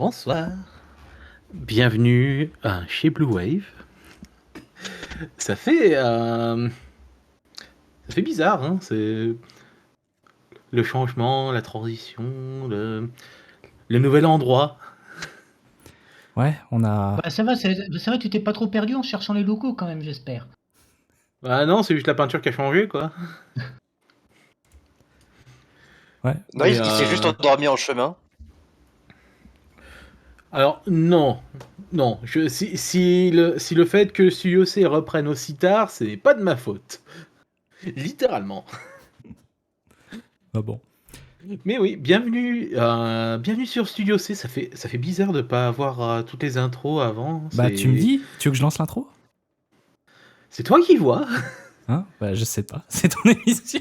Bonsoir, bienvenue chez Blue Wave. Ça fait, ça fait bizarre, hein, c'est le changement, la transition, le nouvel endroit. Ouais, on a. Bah, ça va, tu t'es pas trop perdu en cherchant les locaux quand même, j'espère. Ah non, c'est juste la peinture qui a changé, quoi. Ouais. Non, Mais il s'est juste endormi en chemin. alors non, non, si le fait que le Studio C reprenne aussi tard, c'est pas de ma faute. Littéralement. Ah bon. Mais oui, bienvenue sur Studio C. Ça fait bizarre de pas avoir toutes les intros avant. Bah, tu me dis, tu veux que je lance l'intro? C'est toi qui vois. Hein? Bah, je sais pas. C'est ton émission.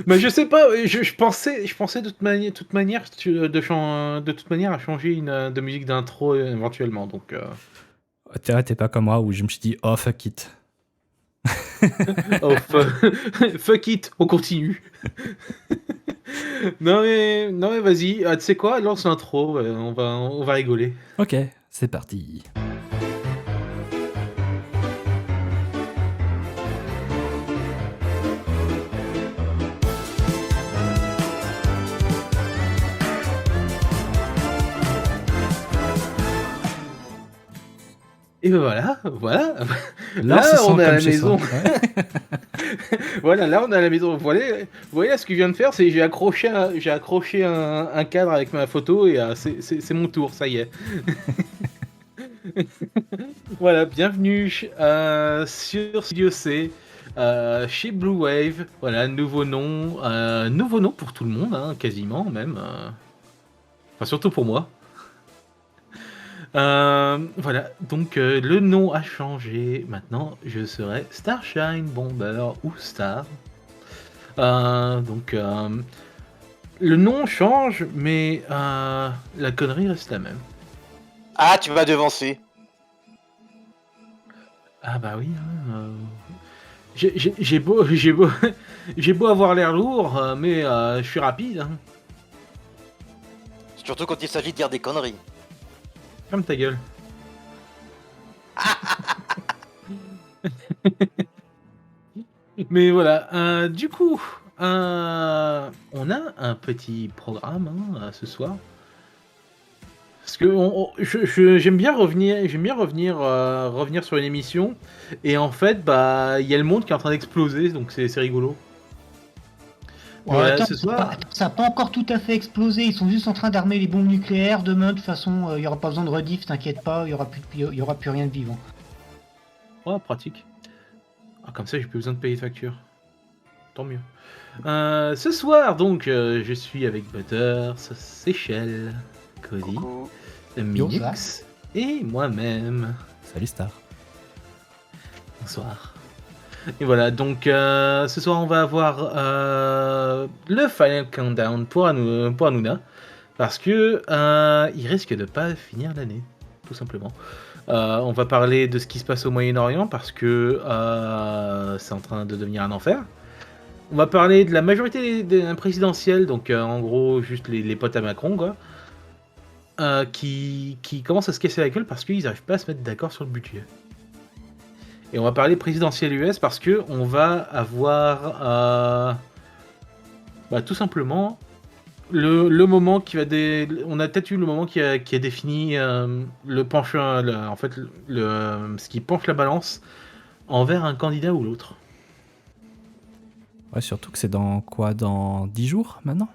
Mais je sais pas. Je pensais de toute manière de toute manière à changer de musique d'intro éventuellement. Donc T'es pas comme moi où je me suis dit, oh fuck it. oh, fuck it, on continue. Non mais vas-y. Tu sais quoi, lance l'intro. On va rigoler. Ok, c'est parti. Et ben voilà. Là, on se sent on est à comme la chez maison. soi. Ouais. Voilà, là on est à la maison. Vous voyez ce que je viens de faire, c'est j'ai accroché un cadre avec ma photo et c'est mon tour, ça y est. Voilà, bienvenue sur Studio C, chez Blue Wave. Voilà, nouveau nom pour tout le monde, hein, quasiment même. Enfin, surtout pour moi. Voilà, donc le nom a changé. Maintenant, je serai Starshine Bomber ou Star. Donc, le nom change, mais la connerie reste la même. Ah, tu m'as devancé. Ah bah oui. J'ai beau, j'ai beau avoir l'air lourd, mais je suis rapide. Hein. Surtout quand il s'agit de dire des conneries. Ferme ta gueule. Mais voilà. Du coup, on a un petit programme ce soir. Parce que j'aime bien revenir sur une émission, et en fait, bah, il y a le monde qui est en train d'exploser, donc c'est rigolo. Ouais, Voilà, attends, ce soir. ça a pas encore tout à fait explosé. Ils sont juste en train d'armer les bombes nucléaires. Demain, de toute façon, il y aura pas besoin de rediff, t'inquiète pas, il y aura plus rien de vivant. Oh, pratique. Ah, comme ça, j'ai plus besoin de payer de facture. Tant mieux. Ce soir, donc, je suis avec Butters, Seychelles, Cody, Coucou. Minux et moi-même. Salut Star. Bonsoir. Et voilà, donc ce soir on va avoir le Final Countdown pour Hanouna, parce que il risque de pas finir l'année, tout simplement. On va parler de ce qui se passe au Moyen-Orient, parce que c'est en train de devenir un enfer. On va parler de la majorité présidentielle, donc en gros juste les potes à Macron, quoi, qui commencent à se casser la gueule parce qu'ils n'arrivent pas à se mettre d'accord sur le budget. Et on va parler présidentielle US parce que on va avoir bah, tout simplement le moment qui va on a peut-être eu le moment qui a défini le penchant, en fait ce qui penche la balance envers un candidat ou l'autre. Ouais, surtout que c'est dans quoi? Dans 10 jours maintenant?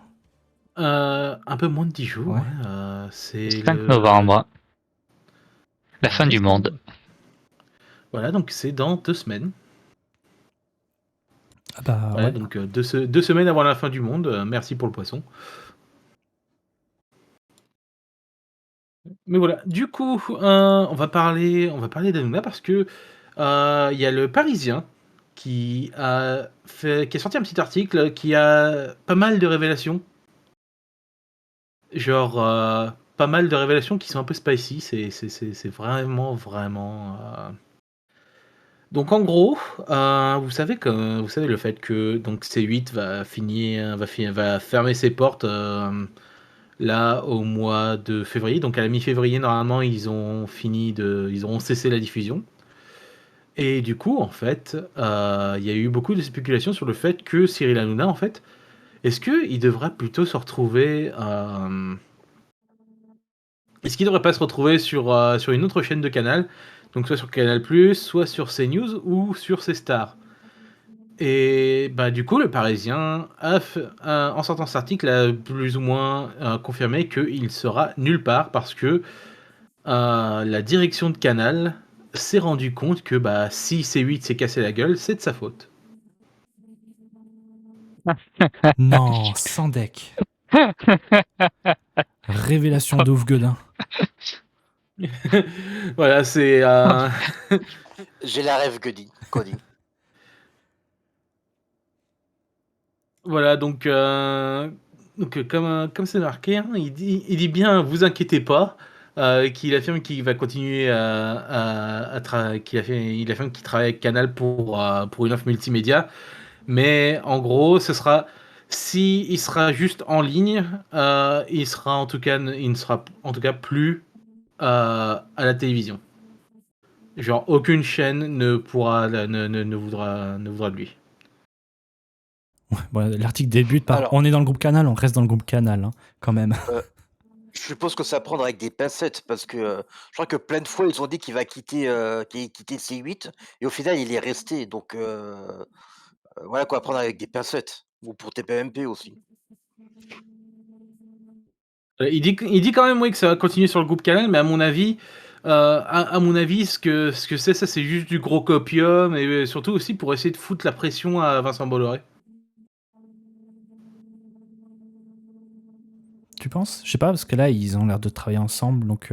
Un peu moins de 10 jours. Ouais. Ouais, c'est 5 novembre. La fin du monde. Voilà, donc c'est dans 2 semaines. Ah bah Voilà, ouais. donc 2 semaines avant la fin du monde. Merci pour le poisson. Mais voilà, du coup, on va parler d'Hanouna parce que il y a le Parisien qui a sorti un petit article qui a pas mal de révélations. Genre, pas mal de révélations qui sont un peu spicy. C'est vraiment. Donc en gros, vous savez le fait que donc C8 va fermer ses portes là au mois de février. Donc à la mi-février, normalement, ils auront cessé la diffusion. Et du coup, en fait, il y a eu beaucoup de spéculations sur le fait que Cyril Hanouna, en fait, est-ce qu'il devrait plutôt se retrouver... Est-ce qu'il devrait pas se retrouver sur une autre chaîne de Canal, donc soit sur Canal+, soit sur CNews ou sur C-Star. Et bah du coup, le Parisien en sortant cet article, a plus ou moins confirmé qu'il sera nulle part parce que la direction de Canal s'est rendu compte que bah, si C8 s'est cassé la gueule, c'est de sa faute. Non, sans deck. Révélation d'Ouf Godin. Voilà, c'est... J'ai la rêve Cody. Voilà, donc comme c'est marqué, hein, il dit bien, vous inquiétez pas, qu'il affirme qu'il va continuer il affirme qu'il travaille avec Canal pour une offre multimédia, mais en gros, si il sera juste en ligne, il ne sera en tout cas plus à la télévision. Genre, aucune chaîne ne voudra de lui. Bon, l'article débute par Alors- on est dans le groupe Canal, on reste dans le groupe Canal, hein, quand même. Je suppose que ça va prendre avec des pincettes parce que je crois que plein de fois ils ont dit qu'il va quitter C8 et au final il est resté. Donc voilà quoi, prendre avec des pincettes. Ou pour TPMP aussi. Il dit quand même oui, que ça va continuer sur le groupe Canal, mais à mon avis, ce que c'est, ça c'est juste du gros copium, et surtout aussi pour essayer de foutre la pression à Vincent Bolloré. Tu penses? Je sais pas, parce que là, ils ont l'air de travailler ensemble, donc...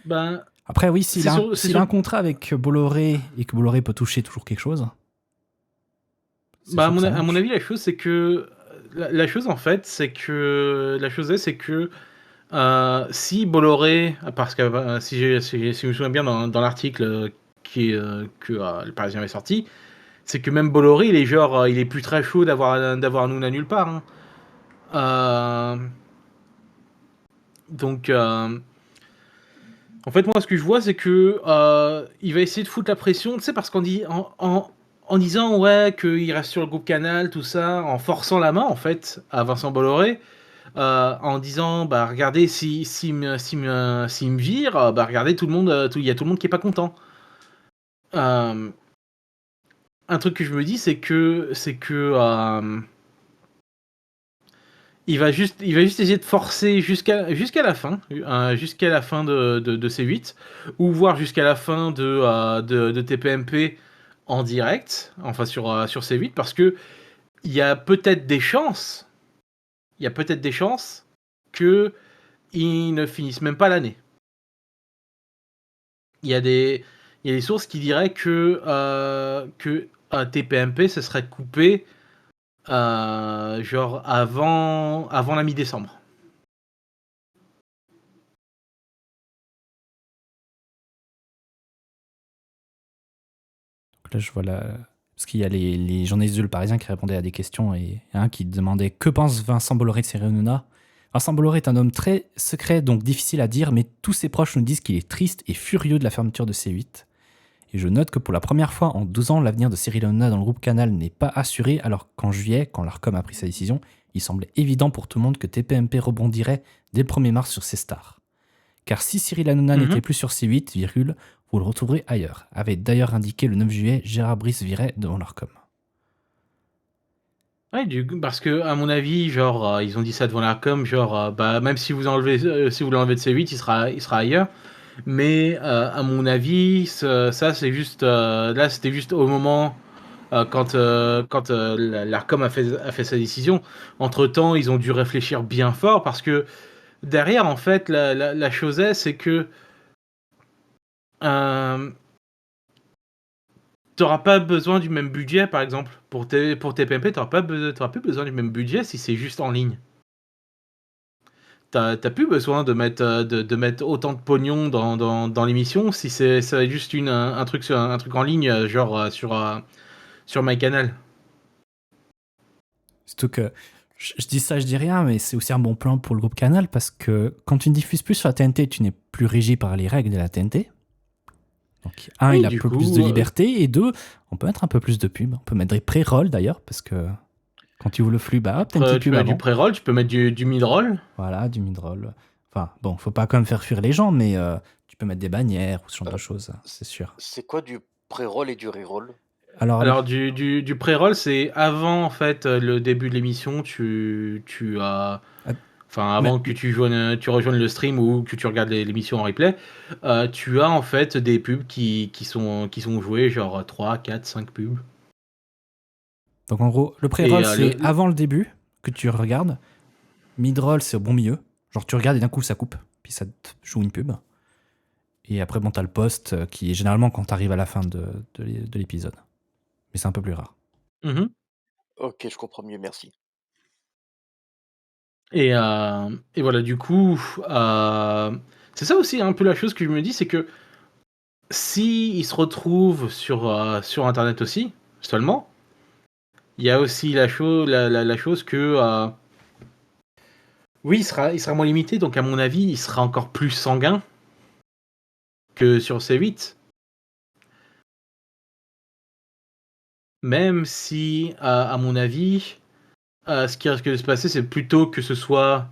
Ben, Après, oui, s'il c'est a, sûr- s'il a un contrat avec Bolloré, et que Bolloré peut toucher toujours quelque chose... c'est bah, sûr que ça à mon marche. avis, la chose c'est que la chose en fait, c'est que si Bolloré, parce que si je me souviens bien dans l'article que le Parisien avait sorti, c'est que même Bolloré, il est genre, il est plus très chaud d'avoir Hanouna nulle part. Hein. Donc, en fait, moi, ce que je vois, c'est que il va essayer de foutre la pression, tu sais, parce qu'on dit en disant ouais qu'il reste sur le groupe Canal, tout ça, en forçant la main en fait à Vincent Bolloré, en disant bah regardez s'il me vire, bah regardez tout le monde, il y a tout le monde qui est pas content. Euh, un truc que je me dis, c'est que il va juste essayer de forcer jusqu'à la fin de C8, ou voire jusqu'à la fin de TPMP en direct, enfin sur C8, parce que il y a peut-être des chances, que ils ne finissent même pas l'année. Il y a des sources qui diraient que TPMP se serait coupé genre avant la mi-décembre. Donc là, je vois parce qu'il y a les journalistes de Le Parisien qui répondaient à des questions et un qui demandait que pense Vincent Bolloré de Cyril Hanouna. Vincent Bolloré est un homme très secret, donc difficile à dire, mais tous ses proches nous disent qu'il est triste et furieux de la fermeture de C8. Et je note que pour la première fois en 12 ans, l'avenir de Cyril Hanouna dans le groupe Canal n'est pas assuré, alors qu'en juillet, quand l'Arcom a pris sa décision, il semblait évident pour tout le monde que TPMP rebondirait dès le 1er mars sur C-Star. Car si Cyril Hanouna n'était plus sur C8, vous le retrouverez ailleurs, avait d'ailleurs indiqué le 9 juillet Gérard Brice Viret devant l'Arcom. Ouais, parce que à mon avis, genre ils ont dit ça devant l'Arcom, genre bah même si vous l'enlevez de C8, il sera ailleurs. Mais à mon avis, ça c'est juste là, c'était juste au moment quand l'Arcom a fait sa décision. Entre-temps, ils ont dû réfléchir bien fort parce que derrière, en fait, la chose est, c'est que t'auras pas besoin du même budget, par exemple. Pour TPMP, t'auras plus besoin du même budget si c'est juste en ligne. T'as plus besoin de mettre autant de pognon dans l'émission si ça va être juste un truc en ligne, genre sur MyCanal. Surtout que Je dis ça, je dis rien, mais c'est aussi un bon plan pour le groupe Canal parce que quand tu ne diffuses plus sur la TNT, tu n'es plus régi par les règles de la TNT. Donc, un, Oui, il a un du peu coup, plus de liberté, et deux, on peut mettre un peu plus de pub. On peut mettre des pré-rolls d'ailleurs, parce que quand tu ouvres le flux, bah hop, t'as une petite tu pub mets du avant. pré-roll, tu peux mettre du mid-roll. Voilà, du mid-roll. Enfin, bon, faut pas quand même faire fuir les gens, mais tu peux mettre des bannières ou ce genre de choses, c'est sûr. C'est quoi du pré-roll et du re-roll? Alors, Alors, du pré-roll, c'est avant en fait le début de l'émission. Tu as. Ah, Enfin, mais- avant que tu rejoignes le stream ou que tu regardes l'émission en replay, tu as en fait des pubs qui sont jouées, genre 3, 4, 5 pubs. donc en gros, le Et pré-roll, c'est avant le début que tu regardes. Mid-roll, c'est au bon milieu. Genre, tu regardes et d'un coup, ça coupe, puis ça te joue une pub. Et après, bon, t'as le post qui est généralement quand t'arrives à la fin de l'épisode. Mais c'est un peu plus rare. Mhm. Ok, je comprends mieux, merci. Et voilà, du coup, c'est ça aussi un peu la chose que je me dis, c'est que si ils se retrouvent sur Internet aussi, seulement, il y a aussi la chose que oui, il sera moins limité, donc à mon avis, il sera encore plus sanguin que sur C8. Même si, à mon avis, ce qui risque de se passer, c'est plutôt que ce soit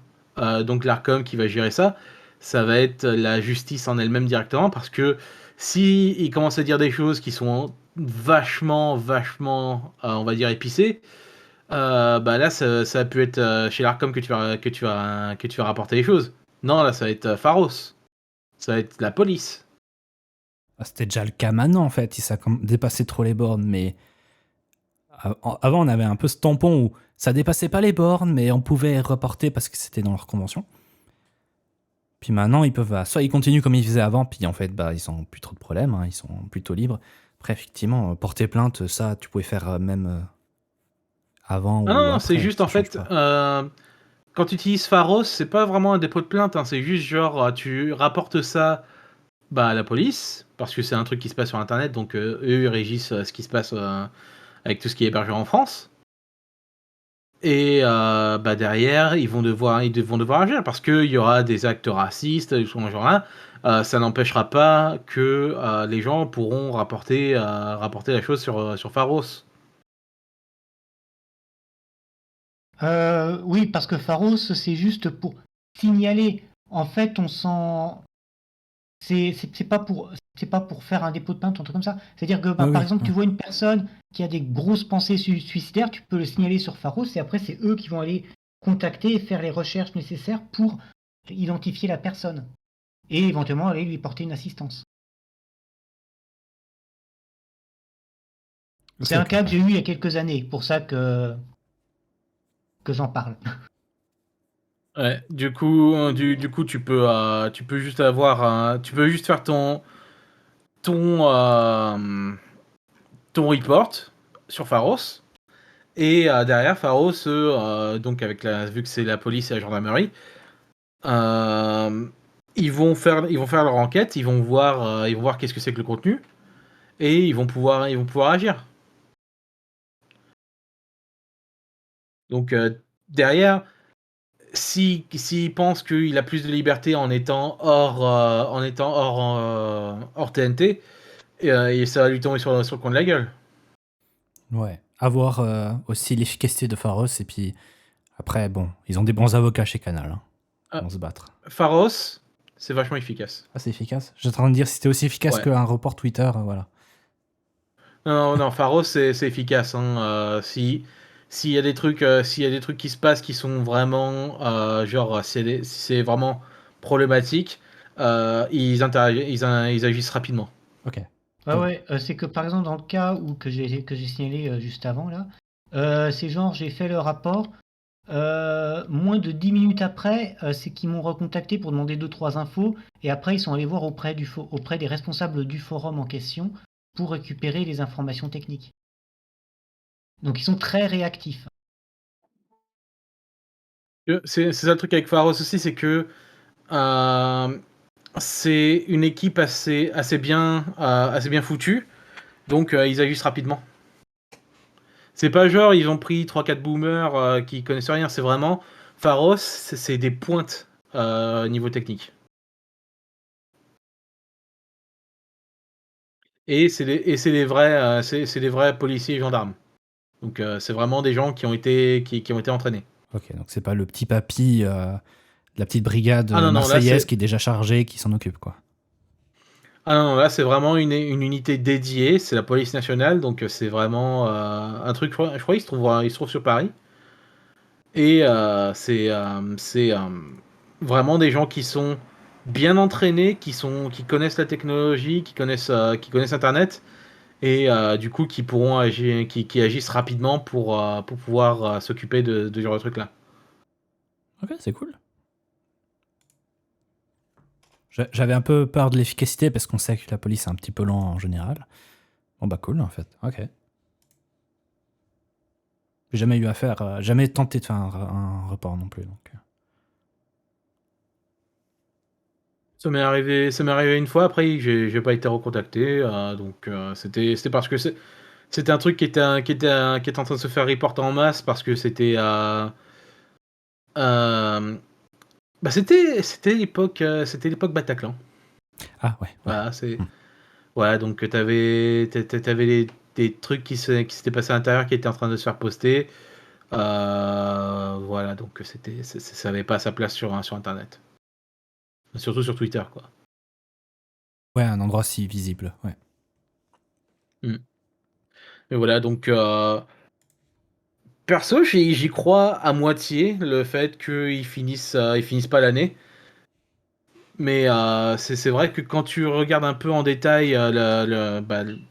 donc l'Arcom qui va gérer ça. Ça va être la justice en elle-même directement, parce que si ils commencent à dire des choses qui sont vachement, on va dire épicées, bah là, ça a pu être chez l'Arcom que tu vas rapporter les choses. Non, là, ça va être Pharos. Ça va être la police. Ah, c'était déjà le cas maintenant, en fait. Ça a dépassé trop les bornes, mais avant, on avait un peu ce tampon où ça dépassait pas les bornes, mais on pouvait reporter parce que c'était dans leur convention. Puis maintenant, ils peuvent, soit ils continuent comme ils faisaient avant, puis en fait, bah, ils ont plus trop de problèmes, hein, ils sont plutôt libres. Après, effectivement, porter plainte, ça, tu pouvais faire même avant Ah ou non, c'est après, juste ça en change fait, pas. quand tu utilises Pharos, c'est pas vraiment un dépôt de plainte, hein, c'est juste genre, tu rapportes ça bah, à la police, parce que c'est un truc qui se passe sur Internet, donc eux, ils régissent ce qui se passe avec tout ce qui est hébergeur en France. Et bah, derrière, ils vont devoir agir, parce qu'il y aura des actes racistes, des choses dans ce genre-là. Ça n'empêchera pas que les gens pourront rapporter la chose sur Pharos. Oui, parce que Pharos, c'est juste pour signaler. En fait, on sent. C'est pas pour faire un dépôt de plainte ou un truc comme ça. C'est-à-dire que, Oui, par oui, exemple, tu oui. vois une personne qui a des grosses pensées suicidaires, tu peux le signaler sur Pharos et après, c'est eux qui vont aller contacter et faire les recherches nécessaires pour identifier la personne et éventuellement aller lui porter une assistance. C'est un Ok, cas que ouais. j'ai eu il y a quelques années, pour ça que j'en parle. Ouais, du coup, tu peux juste tu peux juste faire ton, euh, ton report sur Pharos. Et derrière Pharos, donc vu que c'est la police et la gendarmerie, euh, ils vont faire leur enquête, ils vont voir qu'est-ce que c'est que le contenu, et ils vont pouvoir agir. Donc derrière, s'il pense qu'il a plus de liberté en étant hors TNT, et ça va lui tomber sur le coin de la gueule. Ouais. Avoir aussi l'efficacité de Pharos, et puis après, bon, ils ont des bons avocats chez Canal, hein. Ils Ah, vont se battre. Pharos, c'est vachement efficace. Ah, c'est efficace? J'étais en train de dire si c'était aussi efficace Ouais. qu'un report Twitter, voilà. Non, non, Pharos, c'est efficace, hein. S'il y a des trucs qui se passent qui sont vraiment, genre, si c'est vraiment problématique, ils agissent rapidement. Ok. Ouais, Donc, ouais, c'est que par exemple dans le cas que j'ai signalé juste avant là, c'est genre j'ai fait le rapport, moins de 10 minutes après, c'est qu'ils m'ont recontacté pour demander deux trois infos et après ils sont allés voir auprès des responsables du forum en question pour récupérer les informations techniques. Donc ils sont très réactifs. C'est ça le truc avec Pharos aussi, c'est que euh, c'est une équipe assez bien foutue, donc ils agissent rapidement. C'est pas genre ils ont pris 3-4 boomers qui connaissent rien, c'est vraiment Pharos, c'est des pointes niveau technique. Et c'est des vrais, c'est des vrais policiers et gendarmes. Donc c'est vraiment des gens qui ont été entraînés. Ok, donc c'est pas le petit papy de la petite brigade Ah non, là, marseillaise c'est... qui est déjà chargé, qui s'en occupe, quoi. Ah non, là c'est vraiment une unité dédiée, c'est la police nationale, donc c'est vraiment un truc, je crois qu'il se trouve sur Paris. Et c'est vraiment des gens qui sont bien entraînés, qui connaissent la technologie, qui connaissent Internet, et du coup qui pourront agir, qui agissent rapidement pour pouvoir s'occuper de ce genre de trucs-là. Ok, c'est cool. J'avais un peu peur de l'efficacité parce qu'on sait que la police est un petit peu lent en général. Bon bah cool en fait, ok. J'ai jamais eu affaire, jamais tenté de faire un report non plus. Donc. Ça m'est arrivé une fois. Après, j'ai pas été recontacté, donc c'était parce que c'était un truc qui était en train de se faire reporter en masse parce que euh, bah c'était l'époque Bataclan. Ah ouais. Voilà, c'est Hmm. ouais, donc t'avais des trucs qui s'étaient passés à l'intérieur qui étaient en train de se faire poster. Voilà, donc ça avait pas sa place sur Internet, surtout sur Twitter, quoi. Ouais, un endroit si visible, ouais. Hmm. Et voilà, donc perso, j'y crois à moitié le fait ils finissent pas l'année. Mais c'est vrai que quand tu regardes un peu en détail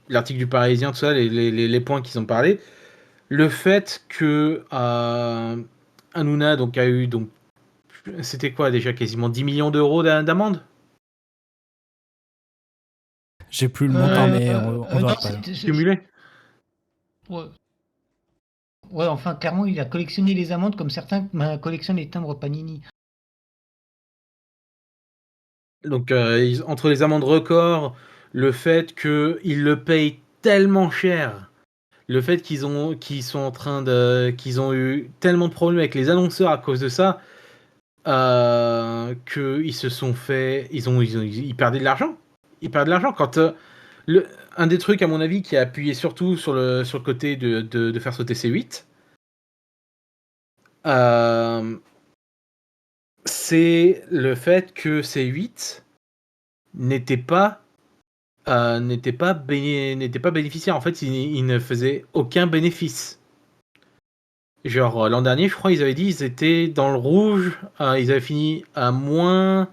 l'article du Parisien, tout ça, les points qu'ils ont parlé, le fait que Hanouna donc, a eu, donc, c'était quoi déjà, quasiment 10 millions d'euros d'amende J'ai plus le montant, mais on Non, va pas. cumulé. ouais. Ouais, enfin, clairement, il a collectionné les amendes comme certains collectionnent les timbres Panini. Donc entre les amendes records, le fait qu'ils le payent tellement cher, le fait qu'ils ont eu tellement de problèmes avec les annonceurs à cause de ça, qu'ils se sont fait, ils perdaient de l'argent. Ils perdent de l'argent quand le, un des trucs à mon avis qui a appuyé surtout sur le côté de faire sauter C8, euh, c'est le fait que C8 n'était pas n'était pas bénéficiaire. En fait, il ne faisait aucun bénéfice. Genre l'an dernier, je crois, ils avaient dit ils étaient dans le rouge. Ils avaient fini à moins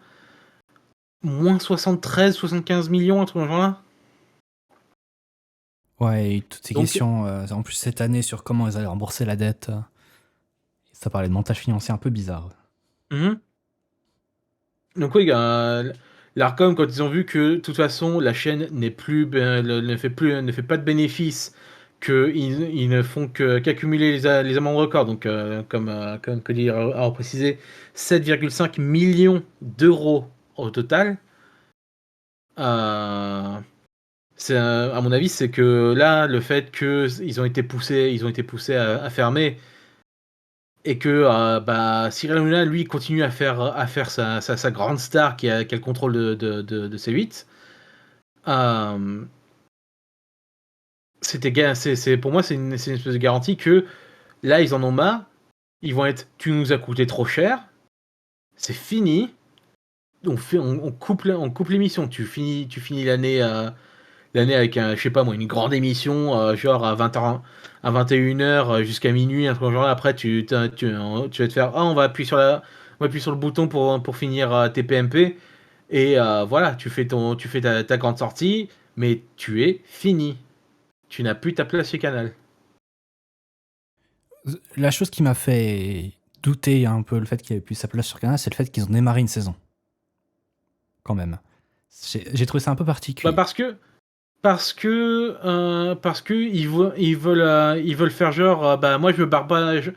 73, 75 millions, un truc dans ce genre-là. Ouais, et toutes ces Donc, questions, en plus cette année sur comment ils allaient rembourser la dette, ça parlait de montage financier un peu bizarre. mhm. Donc oui, l'Arcom, quand ils ont vu que de toute façon la chaîne n'est plus, ne fait pas de bénéfices, ils ne font qu'accumuler les amendes records, donc comme Cody a reprécisé, 7,5 millions d'euros au total. Euh, à mon avis, c'est que là, le fait ils ont été poussés à fermer, et que Cyril Hanouna, lui, continue à faire sa grande star qui a le contrôle de C8. Euh, pour moi, c'est une espèce de garantie que là, ils en ont marre. Ils vont être, tu nous as coûté trop cher, c'est fini. On coupe l'émission. Tu finis l'année avec je sais pas moi, une grande émission, genre à 20h, à 21h jusqu'à minuit, un truc genre. Après, tu vas te faire, on va appuyer sur le bouton pour finir TPMP. Et voilà, tu fais ta grande sortie, mais tu es fini. Tu n'as plus ta place chez Canal. La chose qui m'a fait douter un peu le fait qu'il y ait plus sa place sur Canal, c'est le fait qu'ils ont démarré une saison. Quand même. J'ai trouvé ça un peu Bah particulier. parce que ils veulent faire genre, bah moi je me barre pas, je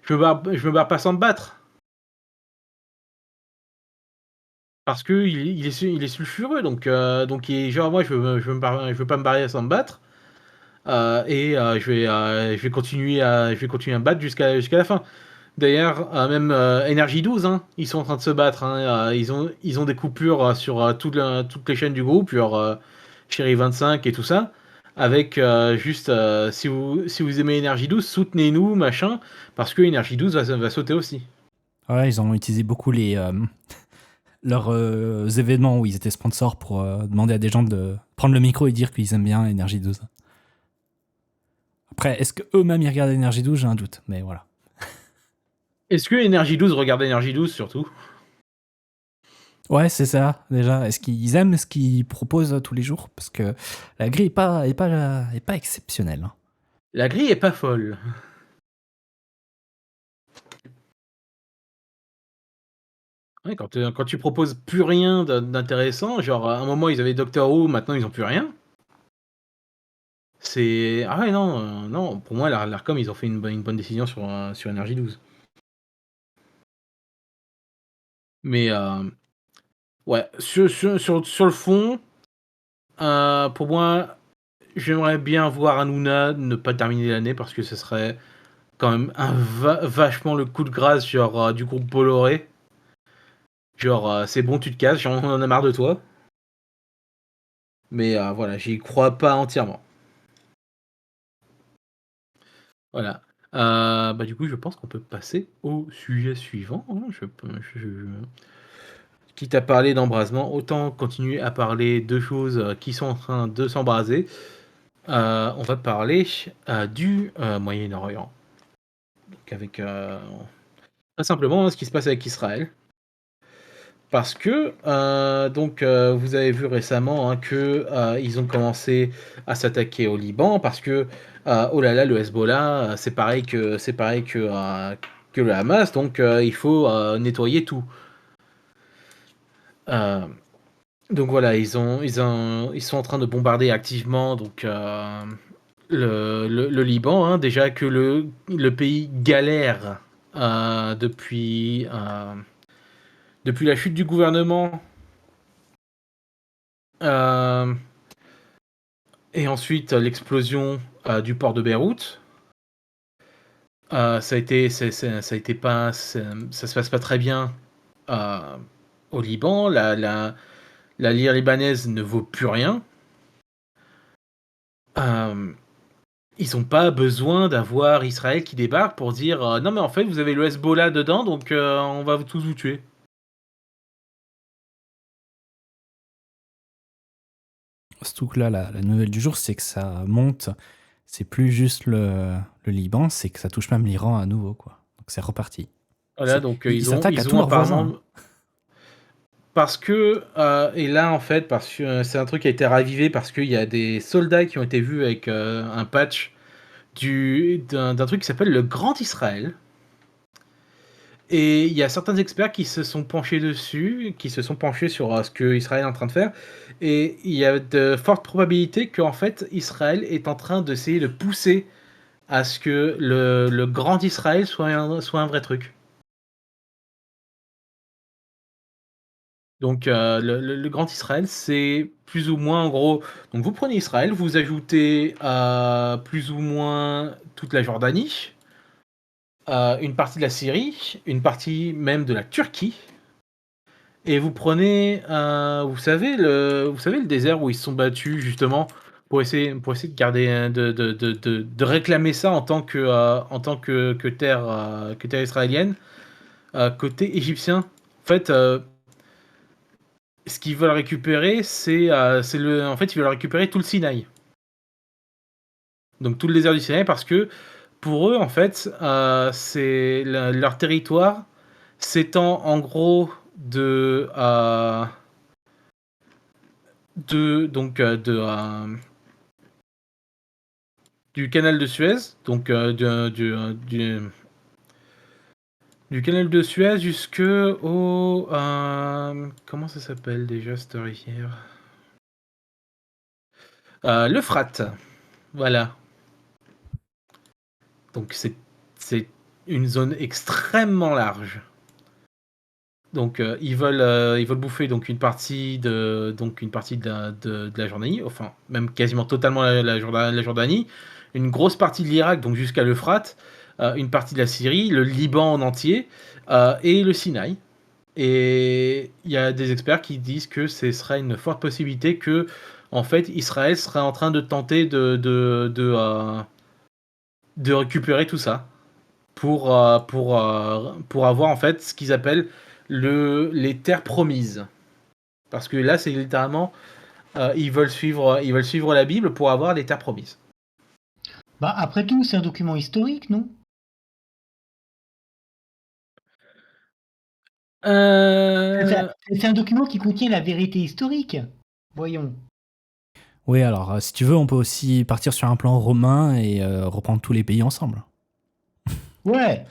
me barre pas sans me battre. Parce que il est sulfureux, donc il est genre moi je veux pas me barrer sans me battre. je vais continuer à me battre jusqu'à la fin. D'ailleurs, même Energy 12, hein, ils sont en train de se battre. Hein, ils ont des coupures sur toutes les chaînes du groupe, genre Chéri 25 et tout ça. Avec juste, si vous aimez Energy 12, soutenez-nous, machin, parce que Energy 12 va sauter aussi. Ouais, ils ont utilisé beaucoup leurs événements où ils étaient sponsors pour demander à des gens de prendre le micro et dire qu'ils aiment bien Energy 12. Après, est-ce qu'eux-mêmes ils regardent Energy 12 ? J'ai un doute, mais voilà. Est-ce que Energy 12 regarde Energy 12 surtout? Ouais, c'est ça, déjà. Est-ce qu'ils aiment ce qu'ils proposent tous les jours ? Parce que la grille est pas exceptionnelle. Hein. La grille est pas folle. Ouais, quand tu proposes plus rien d'intéressant, genre à un moment ils avaient Doctor Who, maintenant ils ont plus rien. Ah ouais, non, non, pour moi l'Arcom ils ont fait une bonne décision sur Energy 12. Mais ouais, sur le fond, pour moi, j'aimerais bien voir Hanouna ne pas terminer l'année parce que ce serait quand même vachement le coup de grâce genre du groupe Bolloré. Genre c'est bon, tu te casses, j'en ai marre de toi. Mais voilà, j'y crois pas entièrement. Voilà. Bah du coup, je pense qu'on peut passer au sujet suivant. Hein. Quitte à parler d'embrasement, autant continuer à parler de choses qui sont en train de s'embraser. On va parler du Moyen-Orient. Donc avec très simplement ce qui se passe avec Israël. Parce que vous avez vu récemment hein, que ils ont commencé à s'attaquer au Liban parce que oh là là le Hezbollah c'est pareil que le Hamas donc il faut nettoyer tout. Euh, donc voilà ils sont en train de bombarder activement donc le Liban hein, déjà que le pays galère depuis la chute du gouvernement. Euh, Et ensuite, l'explosion du port de Beyrouth. Ça a été, ça a été pas, ça se passe pas très bien euh, au Liban. La lire libanaise ne vaut plus rien. Euh, ils n'ont pas besoin d'avoir Israël qui débarque pour dire non mais en fait vous avez le Hezbollah dedans donc on va tous vous tuer. Surtout que là, la nouvelle du jour, c'est que ça monte. C'est plus juste le Liban, c'est que ça touche même l'Iran à nouveau, quoi. Donc c'est reparti. Voilà donc Ils s'attaquent à ils tous ont leurs voisins. apparemment parce que et là en fait parce que c'est un truc qui a été ravivé parce qu'il y a des soldats qui ont été vus avec un patch d'un truc qui s'appelle le Grand Israël. Et il y a certains experts qui se sont penchés dessus, qui se sont penchés sur ce que Israël est en train de faire. Et il y a de fortes probabilités qu'en fait Israël est en train d'essayer de pousser à ce que le Grand Israël soit un vrai truc. Donc le Grand Israël, c'est plus ou moins en gros. Donc vous prenez Israël, vous ajoutez plus ou moins toute la Jordanie, une partie de la Syrie, une partie même de la Turquie, et vous prenez, vous savez le désert où ils se sont battus justement pour essayer de garder, de réclamer ça en tant que terre israélienne, côté égyptien. En fait, ce qu'ils veulent récupérer, en fait, ils veulent récupérer tout le Sinaï. Donc tout le désert du Sinaï parce que pour eux, en fait, leur territoire s'étend en gros du canal de Suez, donc du canal de Suez jusque au comment ça s'appelle déjà cette rivière l'Euphrate, voilà. Donc c'est une zone extrêmement large. Donc ils veulent bouffer donc une partie de la Jordanie, enfin même quasiment totalement la Jordanie, une grosse partie de l'Irak donc jusqu'à l'Euphrate, une partie de la Syrie, le Liban en entier et le Sinaï. Et il y a des experts qui disent que ce serait une forte possibilité que en fait Israël serait en train de tenter de récupérer tout ça pour avoir en fait ce qu'ils appellent les terres promises. Parce que là, c'est littéralement, ils veulent suivre la Bible pour avoir les terres promises. Bah, après tout, c'est un document historique, non? Euh, C'est un document qui contient la vérité historique. Voyons. Oui, alors si tu veux, on peut aussi partir sur un plan romain et reprendre tous les pays ensemble. Ouais.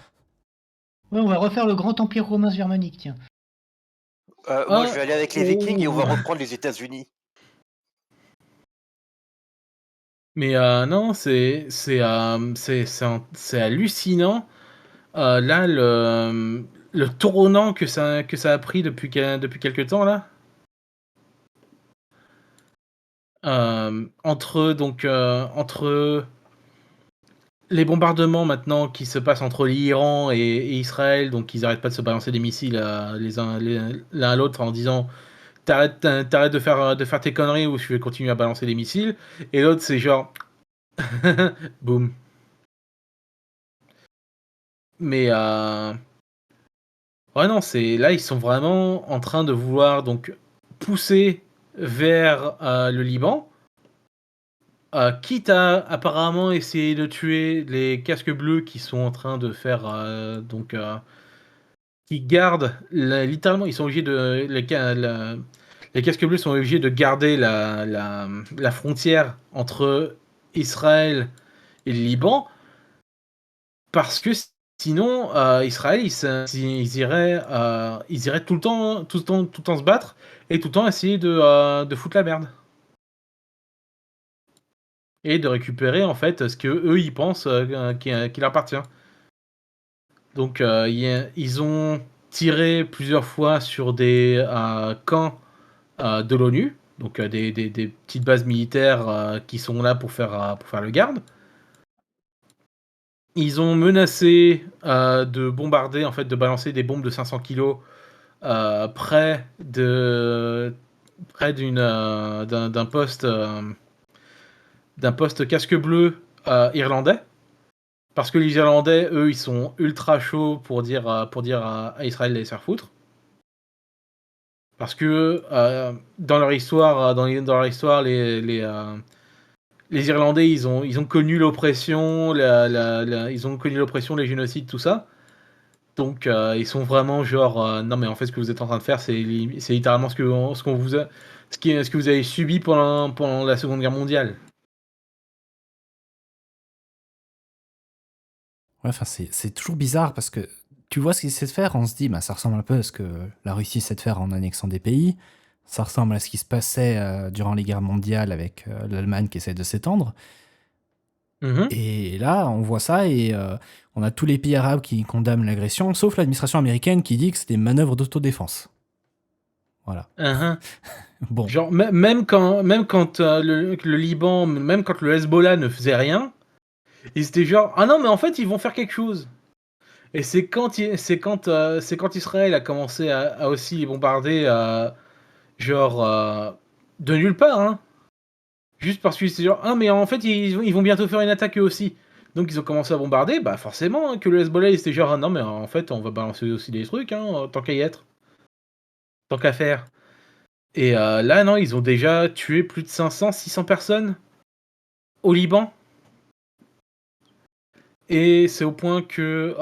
Ouais, on va refaire le grand empire romain germanique, tiens. Moi, je vais aller avec les Vikings et on va oh. reprendre les États-Unis. Mais non, c'est hallucinant. Là, le tournant que ça a pris depuis quelques temps là. Entre les bombardements maintenant qui se passent entre l'Iran et Israël, donc ils arrêtent pas de se balancer des missiles l'un à l'autre en disant t'arrêtes de faire tes conneries ou je vais continuer à balancer des missiles. Et l'autre c'est genre boum. Mais ouais non, c'est là ils sont vraiment en train de vouloir donc pousser vers le Liban. Quitte à apparemment essayer de tuer les casques bleus qui sont en train de faire qui gardent littéralement ils sont obligés de les casques bleus sont obligés de garder la frontière entre Israël et le Liban parce que sinon Israël ils iraient tout le temps se battre et tout le temps essayer de foutre la merde. Et de récupérer en fait ce que eux ils pensent qui leur appartient. Donc ils ont tiré plusieurs fois sur des camps de l'ONU, donc des petites bases militaires qui sont là pour faire le garde. Ils ont menacé de bombarder, en fait, de balancer des bombes de 500 kilos près d'un poste casque bleu irlandais. Parce que les Irlandais, eux, ils sont ultra chauds pour dire à Israël d'aller se faire foutre. Parce que dans leur histoire, les Irlandais, ils ont connu l'oppression, ils ont connu l'oppression, les génocides, tout ça. Donc ils sont vraiment genre non mais en fait ce que vous êtes en train de faire c'est littéralement ce que vous avez subi pendant la Seconde Guerre mondiale. Ouais, enfin, c'est toujours bizarre parce que tu vois ce qu'il sait de faire, on se dit, bah, ça ressemble un peu à ce que la Russie sait de faire en annexant des pays. Ça ressemble à ce qui se passait durant les guerres mondiales avec l'Allemagne qui essaie de s'étendre. Mhm. Et là, on voit ça et on a tous les pays arabes qui condamnent l'agression, sauf l'administration américaine qui dit que c'est des manœuvres d'autodéfense. Voilà. Mhm. Bon. Genre même quand le Liban, même quand le Hezbollah ne faisait rien, ils étaient genre ah non mais en fait ils vont faire quelque chose. Et c'est quand Israël a commencé à aussi les bombarder de nulle part hein. Juste parce que c'est genre ah mais en fait ils vont bientôt faire une attaque eux aussi. Donc ils ont commencé à bombarder, bah forcément hein, que le Hezbollah il était genre ah non mais en fait on va balancer aussi des trucs hein, tant qu'à y être. Tant qu'à faire. Et là non, ils ont déjà tué plus de 600 personnes au Liban. Et c'est au point que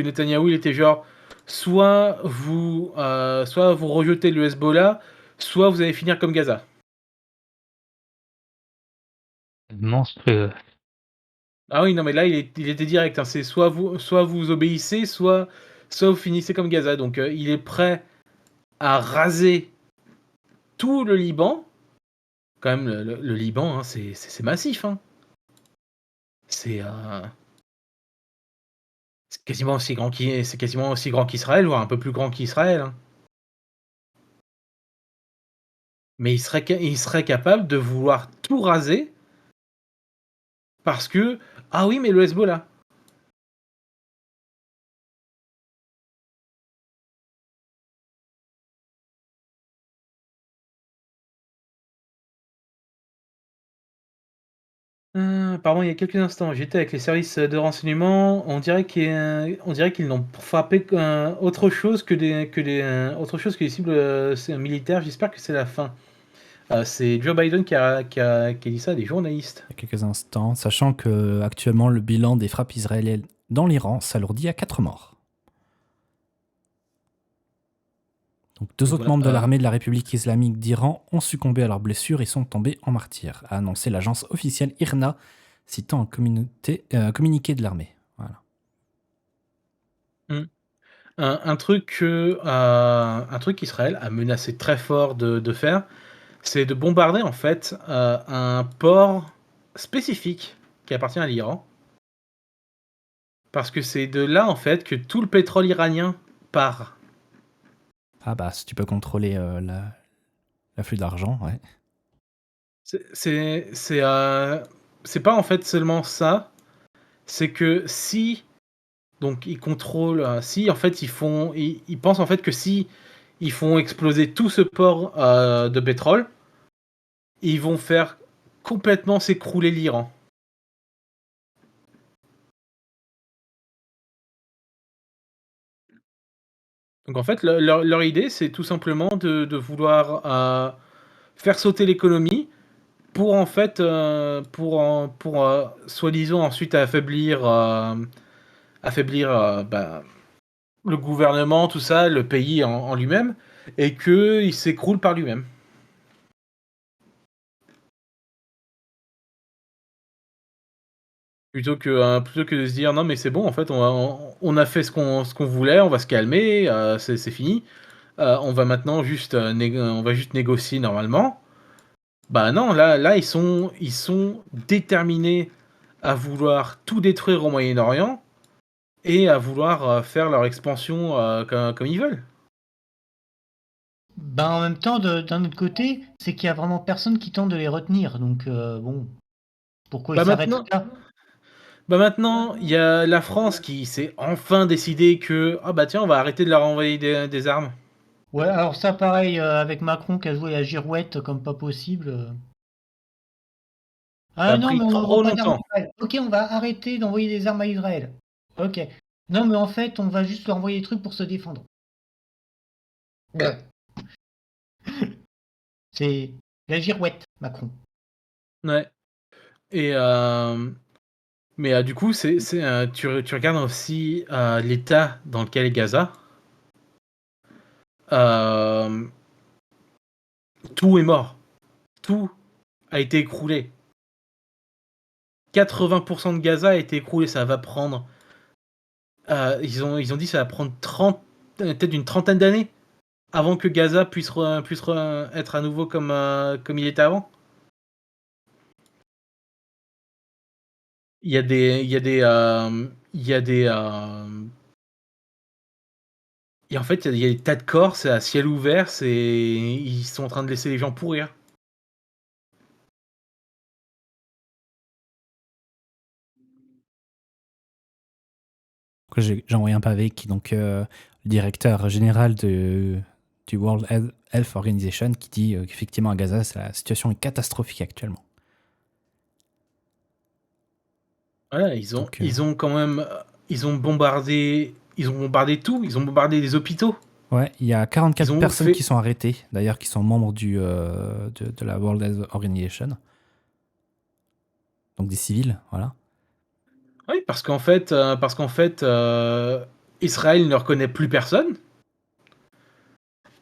Netanyahou il était genre soit vous rejetez le Hezbollah, soit vous allez finir comme Gaza. Monstrueux. Ah oui non mais là il était direct. Hein, c'est soit vous obéissez, soit vous finissez comme Gaza. Donc il est prêt à raser tout le Liban. Quand même le Liban hein, c'est massif. Hein. C'est C'est quasiment aussi grand qu'Israël, voire un peu plus grand qu'Israël, hein. Mais il serait capable de vouloir tout raser parce que ah oui, mais le Hezbollah. Pardon, il y a quelques instants, j'étais avec les services de renseignement. On dirait qu'ils n'ont frappé autre chose que autre chose que les cibles militaires. J'espère que c'est la fin. C'est Joe Biden qui a dit ça à des journalistes. Il y a quelques instants, sachant que actuellement le bilan des frappes israéliennes dans l'Iran s'alourdit à 4 morts. Donc, 2 autres Voilà, membres de l'armée de la République islamique d'Iran ont succombé à leurs blessures et sont tombés en martyrs, a annoncé l'agence officielle IRNA, citant un communiqué de l'armée. Voilà. un truc qu'Israël a menacé très fort de faire, c'est de bombarder en fait un port spécifique qui appartient à l'Iran. Parce que c'est de là en fait que tout le pétrole iranien part. Ah bah, si tu peux contrôler l'afflux d'argent, ouais. C'est c'est c'est, heu, c'est pas en fait seulement ça, c'est que si donc ils contrôlent, si en fait ils pensent en fait que si ils font exploser tout ce port, de pétrole, ils vont faire complètement s'écrouler l'Iran. Donc en fait leur idée c'est tout simplement de vouloir, faire sauter l'économie pour en fait, soi-disant ensuite affaiblir, le gouvernement, tout ça, le pays en lui-même, et qu'il s'écroule par lui-même. Plutôt que de se dire: «Non mais c'est bon en fait on a fait ce qu'on voulait, on va se calmer, c'est fini, on va maintenant juste, on va juste négocier normalement». Bah non, là ils sont déterminés à vouloir tout détruire au Moyen-Orient et à vouloir, faire leur expansion, comme ils veulent. Ben, en même temps, d'un autre côté, c'est qu'il y a vraiment personne qui tente de les retenir. Donc, bon, pourquoi ils Bah s'arrêtent maintenant là? maintenant, il y a la France qui s'est enfin décidé que: «Ah bah tiens, on va arrêter de leur envoyer des armes». Ouais, alors ça, pareil, avec Macron qui a joué la girouette comme pas possible. Ça Ah a non, mais pris on n'envoie trop pas d'armes longtemps. à Israël. Ok, on va arrêter d'envoyer des armes à Israël. Ok. Non, mais en fait, on va juste leur envoyer des trucs pour se défendre. Ouais. C'est la girouette, Macron. Ouais et mais du coup, tu regardes aussi, l'état dans lequel est Gaza, hem, tout est mort. Tout a été écroulé. 80 de Gaza a été écroulé, ça va prendre, ils ont dit ça va prendre 30, peut-être une trentaine d'années avant que Gaza puisse être à nouveau comme il était avant. Il y a des, et en fait, il y a des tas de corps, c'est à ciel ouvert, ils sont en train de laisser les gens pourrir. J'ai envoyé un pavé qui, donc, le directeur général du World Health Organization, qui dit qu'effectivement à Gaza, la situation est catastrophique actuellement. Voilà, Donc, ils ont quand même, ils ont bombardé tout, ils ont bombardé les hôpitaux. ouais, il y a 44 Ils ont personnes qui fait sont arrêtées, d'ailleurs, qui sont membres de la World Health Organization. Donc des civils, voilà. oui, parce qu'en fait, Israël ne reconnaît plus personne.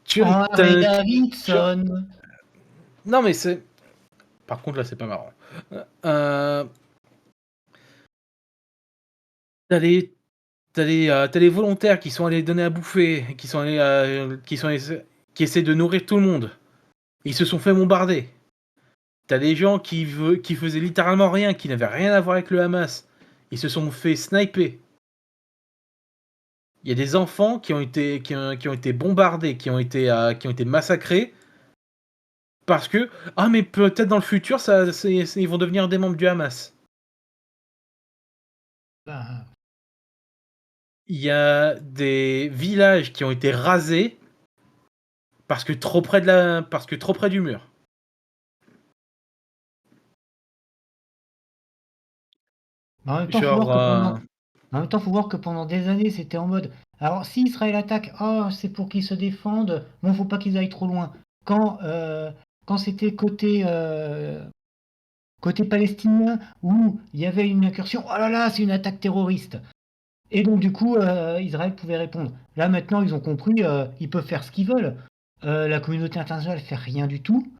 Tu Harley tu tu Davidson. non mais c'est par contre là, c'est pas marrant. Heu, tu les tu les volontaires qui sont allés donner à bouffer, qui essaient de nourrir tout le monde. Ils se sont fait bombarder. T'as des gens qui faisaient littéralement rien, qui n'avaient rien à voir avec le Hamas. Ils se sont fait sniper. Il y a des enfants qui ont été bombardés, qui ont été massacrés parce que ah mais peut-être dans le futur ils vont devenir des membres du Hamas. Ben, Il y a des villages qui ont été rasés parce que trop près du mur. en même temps, faut voir Genre que en même temps, faut voir que pendant des années, c'était en mode. Alors, si Israël attaque, oh, c'est pour qu'ils se défendent. Bon, faut pas qu'ils aillent trop loin. Quand, euh, quand c'était côté palestinien, où il y avait une incursion, oh là là, c'est une attaque terroriste. Et donc, du coup, Israël pouvait répondre. Là, maintenant, ils ont compris, ils peuvent faire ce qu'ils veulent. La communauté internationale fait rien du tout.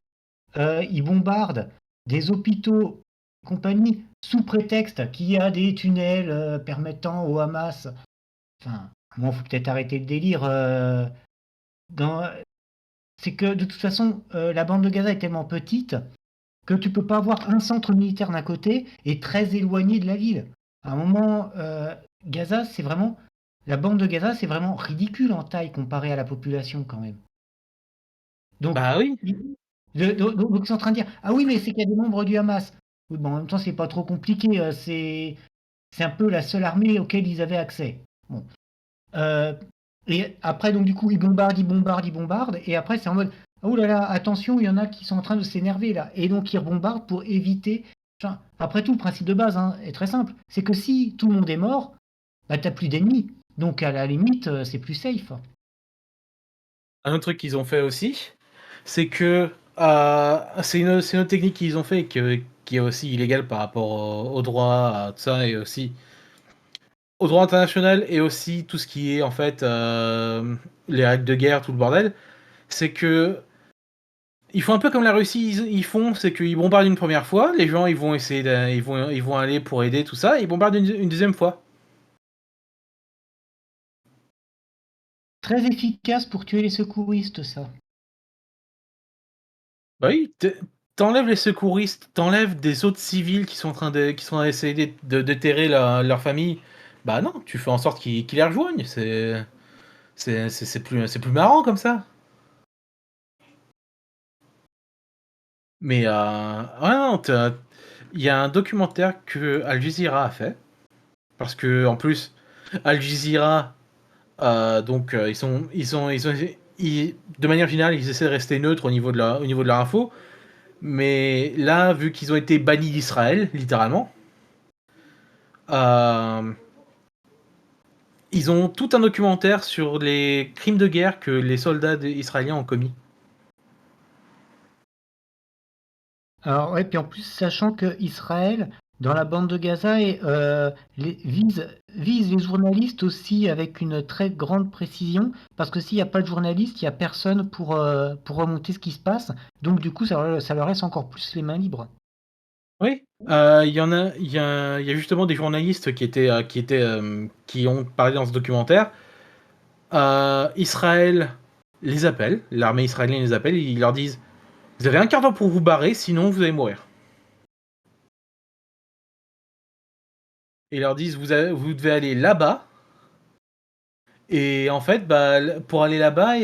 Ils bombardent des hôpitaux et compagnie sous prétexte qu'il y a des tunnels permettant au Hamas. Enfin, il faut peut-être arrêter le délire. C'est que de toute façon, la bande de Gaza est tellement petite que tu peux pas avoir un centre militaire d'un côté et très éloigné de la ville. À un moment, Gaza, c'est vraiment la bande de Gaza, c'est vraiment ridicule en taille comparé à la population quand même. Donc, bah oui. donc ils sont en train de dire ah oui mais c'est qu'il y a des membres du Hamas. Oui, bon, en même temps c'est pas trop compliqué. C'est un peu la seule armée auquel ils avaient accès. Bon. Euh, et après donc du coup ils bombardent et après c'est en mode oh là là attention il y en a qui sont en train de s'énerver là et donc ils rebombardent pour éviter. Enfin, après tout le principe de base est très simple. C'est que si tout le monde est mort, bah t'as plus d'ennemis. Donc à la limite c'est plus safe. Un autre truc qu'ils ont fait aussi, c'est que c'est une autre technique qu'ils ont fait qui est aussi illégale par rapport au droit, à tout ça, et aussi au droit international, et aussi tout ce qui est en fait les règles de guerre, tout le bordel. C'est que ils font un peu comme la Russie, ils font, c'est qu'ils bombardent une première fois, les gens ils vont essayer ils vont aller pour aider tout ça, et ils bombardent une deuxième fois. Très efficace pour tuer les secouristes ça. Bah oui, t'enlèves les secouristes, t'enlèves des autres civils qui sont à essayer de terrer leur famille. Bah non, tu fais en sorte qu'ils les rejoignent. C'est plus marrant comme ça. Mais ouais, non, il y a un documentaire que Al Jazeera a fait. Parce que en plus, Al Jazeera, de manière générale, ils essaient de rester neutres au niveau de leur info. Mais là, vu qu'ils ont été bannis d'Israël, littéralement, euh, ils ont tout un documentaire sur les crimes de guerre que les soldats israéliens ont commis. Alors ouais, puis en plus, sachant que Israël, dans la bande de Gaza, vise les journalistes aussi avec une très grande précision, parce que s'il n'y a pas de journalistes, il n'y a personne pour remonter ce qui se passe. Donc du coup, ça leur laisse encore plus les mains libres. Oui, il y a justement des journalistes qui ont parlé dans ce documentaire. Israël les appelle, l'armée israélienne les appelle, et ils leur disent: vous avez un quart d'heure pour vous barrer, sinon vous allez mourir. Et ils leur disent: vous devez aller là-bas. Et en fait, bah, pour aller là-bas,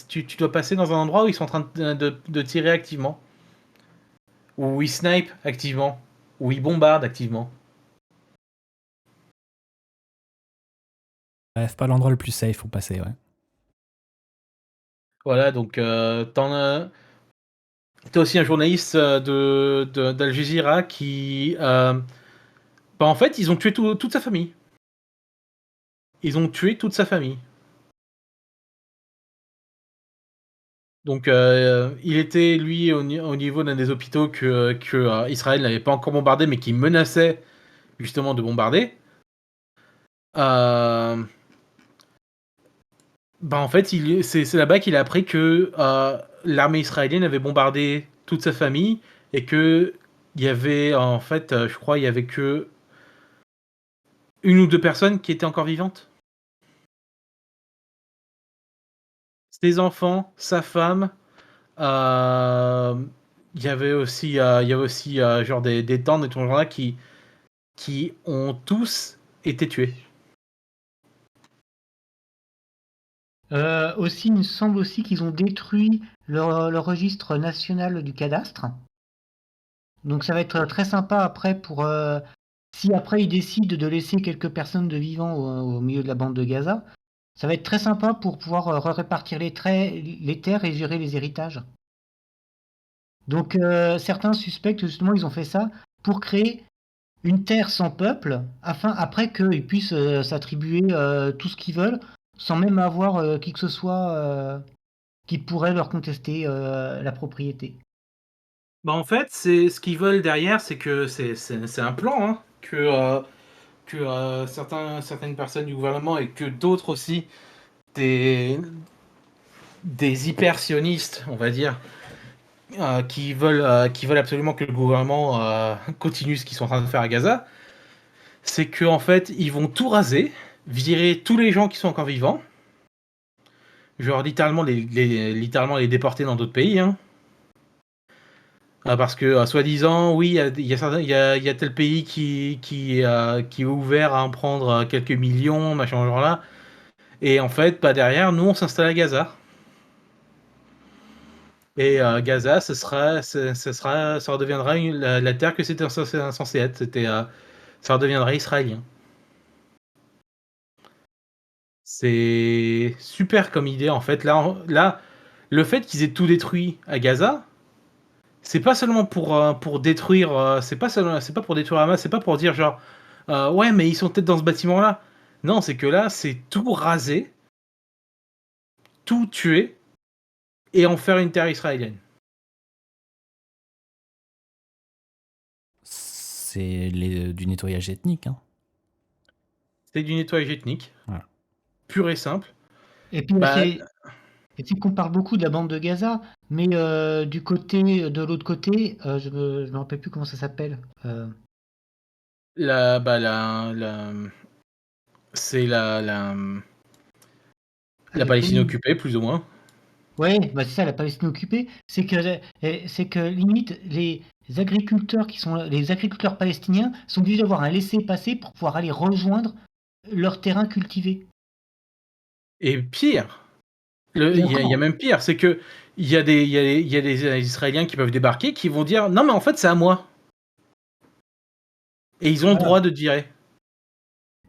tu dois passer dans un endroit où ils sont en train de tirer activement. Où ils snipe activement. Où ils bombardent activement. Bref, pas l'endroit le plus safe pour passer, ouais. Voilà, donc t'as aussi un journaliste d'Al Jazeera qui... bah, en fait, ils ont tué toute sa famille. Ils ont tué toute sa famille. Donc, il était, lui, au niveau d'un des hôpitaux que Israël n'avait pas encore bombardé, mais qui menaçait justement de bombarder. Euh, Bah en fait, c'est là-bas qu'il a appris que l'armée israélienne avait bombardé toute sa famille et que il y avait en fait, je crois, il y avait que une ou deux personnes qui étaient encore vivantes. Ses enfants, sa femme. euh, il y avait aussi genre des tantes et tout genre là qui ont tous été tués. Aussi, il me semble aussi qu'ils ont détruit le registre national du cadastre. Donc ça va être très sympa après pour si après ils décident de laisser quelques personnes de vivants au milieu de la bande de Gaza, ça va être très sympa pour pouvoir répartir les terres et gérer les héritages. Donc certains suspectent justement ils ont fait ça pour créer une terre sans peuple, afin après qu'ils puissent s'attribuer tout ce qu'ils veulent, sans même avoir qui que ce soit qui pourrait leur contester la propriété. Bah, en fait, c'est ce qu'ils veulent derrière, c'est que c'est un plan, hein, que certaines personnes du gouvernement et que d'autres aussi, des hyper sionistes, on va dire, qui veulent absolument que le gouvernement continue ce qu'ils sont en train de faire à Gaza, c'est qu'en fait, ils vont tout raser, virer tous les gens qui sont encore vivants, genre littéralement littéralement les déporter dans d'autres pays, hein. Parce que, soi-disant, oui, il y a tel pays qui est ouvert à en prendre quelques millions, machin genre là. Et en fait, pas derrière, nous, on s'installe à Gaza. Et Gaza, ça redeviendra la terre que c'était censé être. Ça redeviendra israélien. C'est super comme idée, en fait. Là, le fait qu'ils aient tout détruit à Gaza, c'est pas seulement pour détruire, c'est pas pour détruire Hamas, c'est pas pour dire genre, ouais, mais ils sont peut-être dans ce bâtiment-là. Non, c'est que là, c'est tout raser, tout tuer et en faire une terre israélienne. C'est du nettoyage ethnique. Hein. C'est du nettoyage ethnique, Voilà. pur et simple. Et puis Bah, c'est qu'on parle beaucoup de la bande de Gaza, mais du côté de l'autre côté, je me rappelle plus comment ça s'appelle. C'est la Palestine Palestine. occupée, plus ou moins. Ouais, bah c'est ça, la Palestine occupée, c'est que limite les agriculteurs palestiniens sont obligés d'avoir un laissez-passer pour pouvoir aller rejoindre leur terrain cultivé. Et pire, Et il y a encore, même pire, c'est que il y a des Israéliens qui peuvent débarquer qui vont dire non, mais en fait, c'est à moi. Et ils ont le voilà. droit de dire.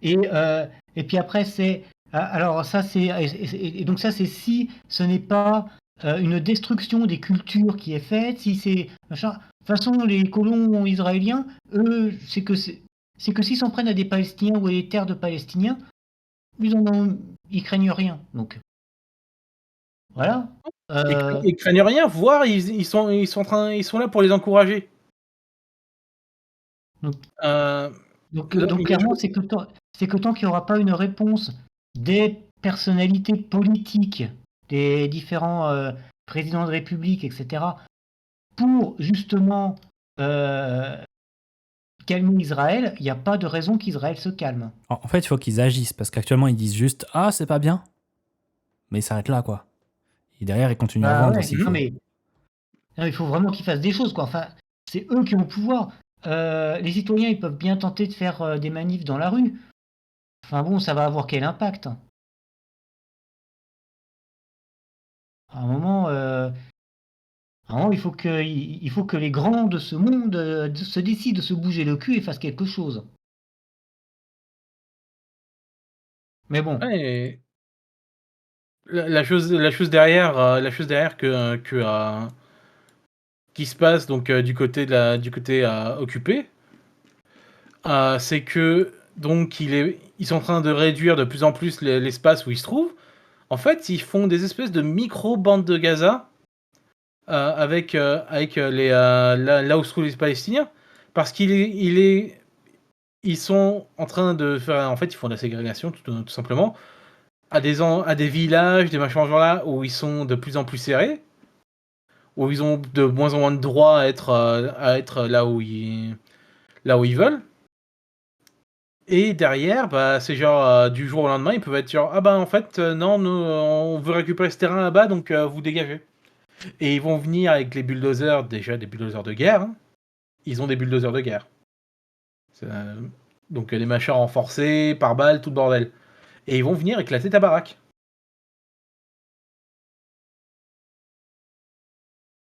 Et, euh, et puis après, alors ça, et donc ça, c'est si ce n'est pas une destruction des cultures qui est faite, si c'est machin. De toute façon, les colons israéliens, eux, c'est que s'ils s'en prennent à des Palestiniens ou à des terres de Palestiniens, ils craignent rien. Donc voilà. Euh, Ils craignent rien, voire ils sont là pour les encourager. donc, Euh, donc clairement, c'est que tant qu'il n'y aura pas une réponse des personnalités politiques, des différents présidents de République, etc., pour justement calmer Israël, il n'y a pas de raison qu'Israël se calme. En fait, il faut qu'ils agissent parce qu'actuellement, ils disent juste ah, c'est pas bien, mais ils s'arrêtent là, quoi. Et derrière, ils continuent à Bah vendre ouais, s'il non faut. mais non, il faut vraiment qu'ils fassent des choses, quoi. Enfin, c'est eux qui ont le pouvoir. Les citoyens, ils peuvent bien tenter de faire des manifs dans la rue. Enfin bon, ça va avoir quel impact? À un moment, il faut que les grands de ce monde se décident de se bouger le cul et fassent quelque chose. Mais bon, ouais, la chose derrière qui se passe donc du côté occupé, c'est que donc ils sont en train de réduire de plus en plus l'espace où ils se trouvent. En fait, ils font des espèces de micro bandes de Gaza avec là où se trouvent les Palestiniens, parce ils sont en train de faire, en fait, ils font de la ségrégation tout simplement à des villages, des machins genre là où ils sont de plus en plus serrés, où ils ont de moins en moins de droits à être là où ils veulent. Et derrière, bah, c'est genre du jour au lendemain, ils peuvent être genre ah bah en fait non, nous on veut récupérer ce terrain là-bas donc vous dégagez. Et ils vont venir avec les bulldozers, déjà des bulldozers de guerre. Hein. Ils ont des bulldozers de guerre. Euh, donc des machins renforcés, par balles, tout le bordel. Et ils vont venir éclater ta baraque.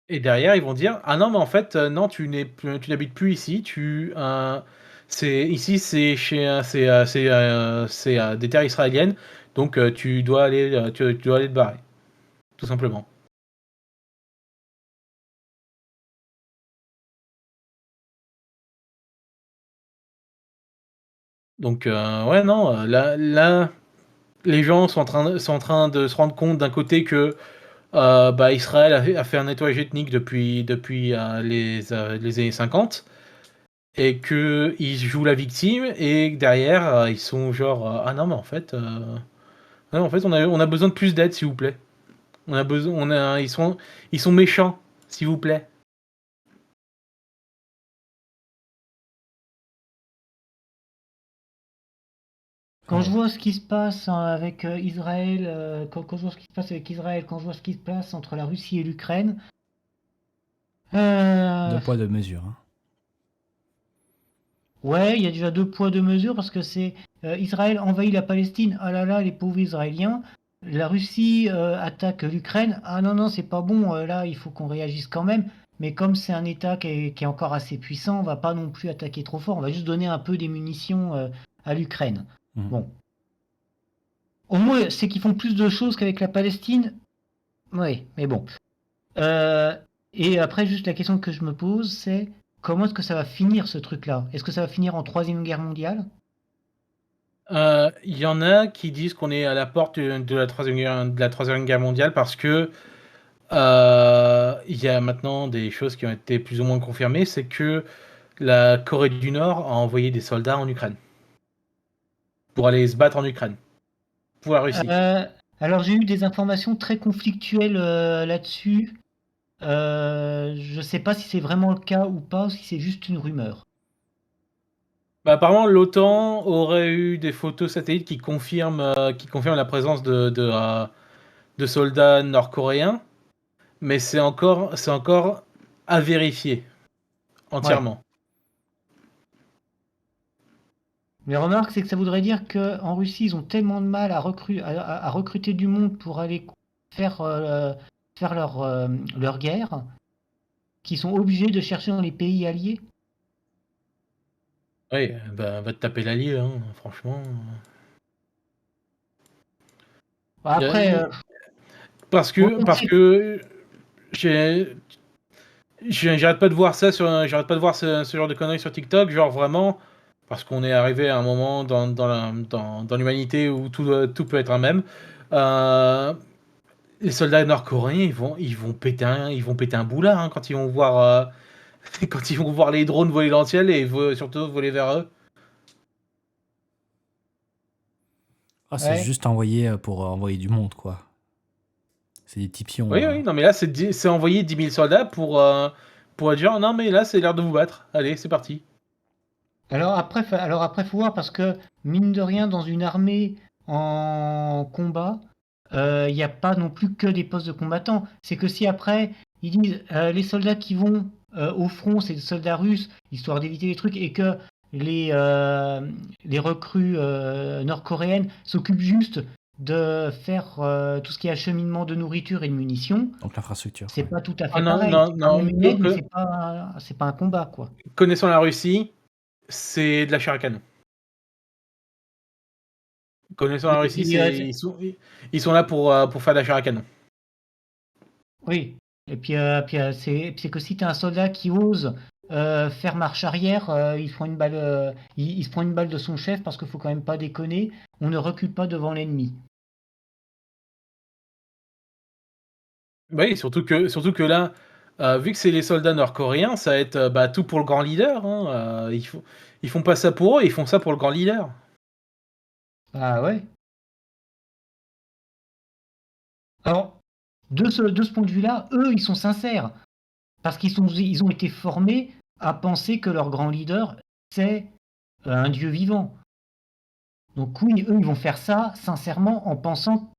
Et derrière, ils vont dire: «Ah non, mais en fait, non, tu n'habites plus ici, c'est ici, c'est chez, des terres israéliennes, donc tu dois aller te barrer», tout simplement. Donc ouais, non, là, les gens sont en train de se rendre compte d'un côté que, bah, Israël a fait un nettoyage ethnique depuis, les années 50 et qu'ils jouent la victime et que derrière, ils sont genre, «Ah non, mais en fait, non, en fait, on a besoin de plus d'aide, s'il vous plaît. On a besoin, ils sont méchants, s'il vous plaît.» Quand je Oh. vois ce qui se passe avec Israël, quand je vois ce qui se passe avec Israël, quand je vois ce qui se passe entre la Russie et l'Ukraine, Deux poids, deux mesures. Hein. ouais, il y a déjà deux poids deux mesures parce que c'est Israël envahit la Palestine, ah là là, les pauvres Israéliens. La Russie attaque l'Ukraine, ah non non, c'est pas bon, là il faut qu'on réagisse quand même. Mais comme c'est un État qui est encore assez puissant, on va pas non plus attaquer trop fort, on va juste donner un peu des munitions à l'Ukraine. Mhm. Bon, au moins c'est qu'ils font plus de choses qu'avec la Palestine. Oui, mais bon. Euh, et après, juste la question que je me pose, c'est comment est-ce que ça va finir ce truc-là? Est-ce que ça va finir en Troisième Guerre mondiale? Il y en a qui disent qu'on est à la porte de la troisième guerre mondiale parce que il y a maintenant des choses qui ont été plus ou moins confirmées, c'est que la Corée du Nord a envoyé des soldats en Ukraine pour aller se battre en Ukraine pour la Russie. Euh, alors j'ai eu des informations très conflictuelles là-dessus. Je sais pas si c'est vraiment le cas ou pas, ou si c'est juste une rumeur. Bah, apparemment, l'OTAN aurait eu des photos satellites qui confirment la présence de soldats nord-coréens, mais c'est encore à vérifier Ouais. entièrement. Mais remarque, c'est que ça voudrait dire qu'en Russie, ils ont tellement de mal à recruter du monde pour aller faire, faire leur guerre, qu'ils sont obligés de chercher dans les pays alliés. Oui, bah, va te taper l'allié, hein, franchement. Bah, Y a- après, y- parce volontiers. que j'ai j'arrête pas de voir j'arrête pas de voir ce genre de conneries sur TikTok, genre vraiment, parce qu'on est arrivé à un moment dans l'humanité où tout peut être un mème. Euh, les soldats nord-coréens, ils vont péter un boulard hein, quand ils vont voir, quand ils vont voir les drones voler dans le ciel et surtout voler vers eux. Ah, c'est Ouais. juste envoyé pour envoyer du monde, quoi. C'est des petits pions. Oui, oui, non, mais là, c'est envoyer 10 000 soldats pour dire non, mais là, c'est l'heure de vous battre. Allez, c'est parti. Alors après, faut voir parce que mine de rien, dans une armée en combat, il n'y a pas non plus que des postes de combattants. C'est que si après ils disent les soldats qui vont au front, c'est des soldats russes, histoire d'éviter les trucs, et que les, euh, les recrues nord-coréennes s'occupent juste de faire tout ce qui est acheminement de nourriture et de munitions, Donc l'infrastructure. c'est Ouais. pas tout à Ah fait non, pareil. non, C'est quand non. même une aide, mais c'est pas un combat, quoi. Connaissant la Russie, c'est de la chair à canon. Connaissant Oui, la et Russie, puis, ils sont là pour faire de la chair à canon. oui, et puis, c'est que si tu as un soldat qui ose faire marche arrière, il se prend une balle, il se prend une balle de son chef parce qu'il faut quand même pas déconner. On ne recule pas devant l'ennemi. Oui, surtout que là, vu que c'est les soldats nord-coréens, ça va être bah, tout pour le grand leader. Hein, ils font pas ça pour eux, ils font ça pour le grand leader. Ah ouais. Alors, de ce point de vue-là, eux, ils sont sincères parce ils ont été formés à penser que leur grand leader, c'est un dieu vivant. Donc oui, eux, ils vont faire ça sincèrement en pensant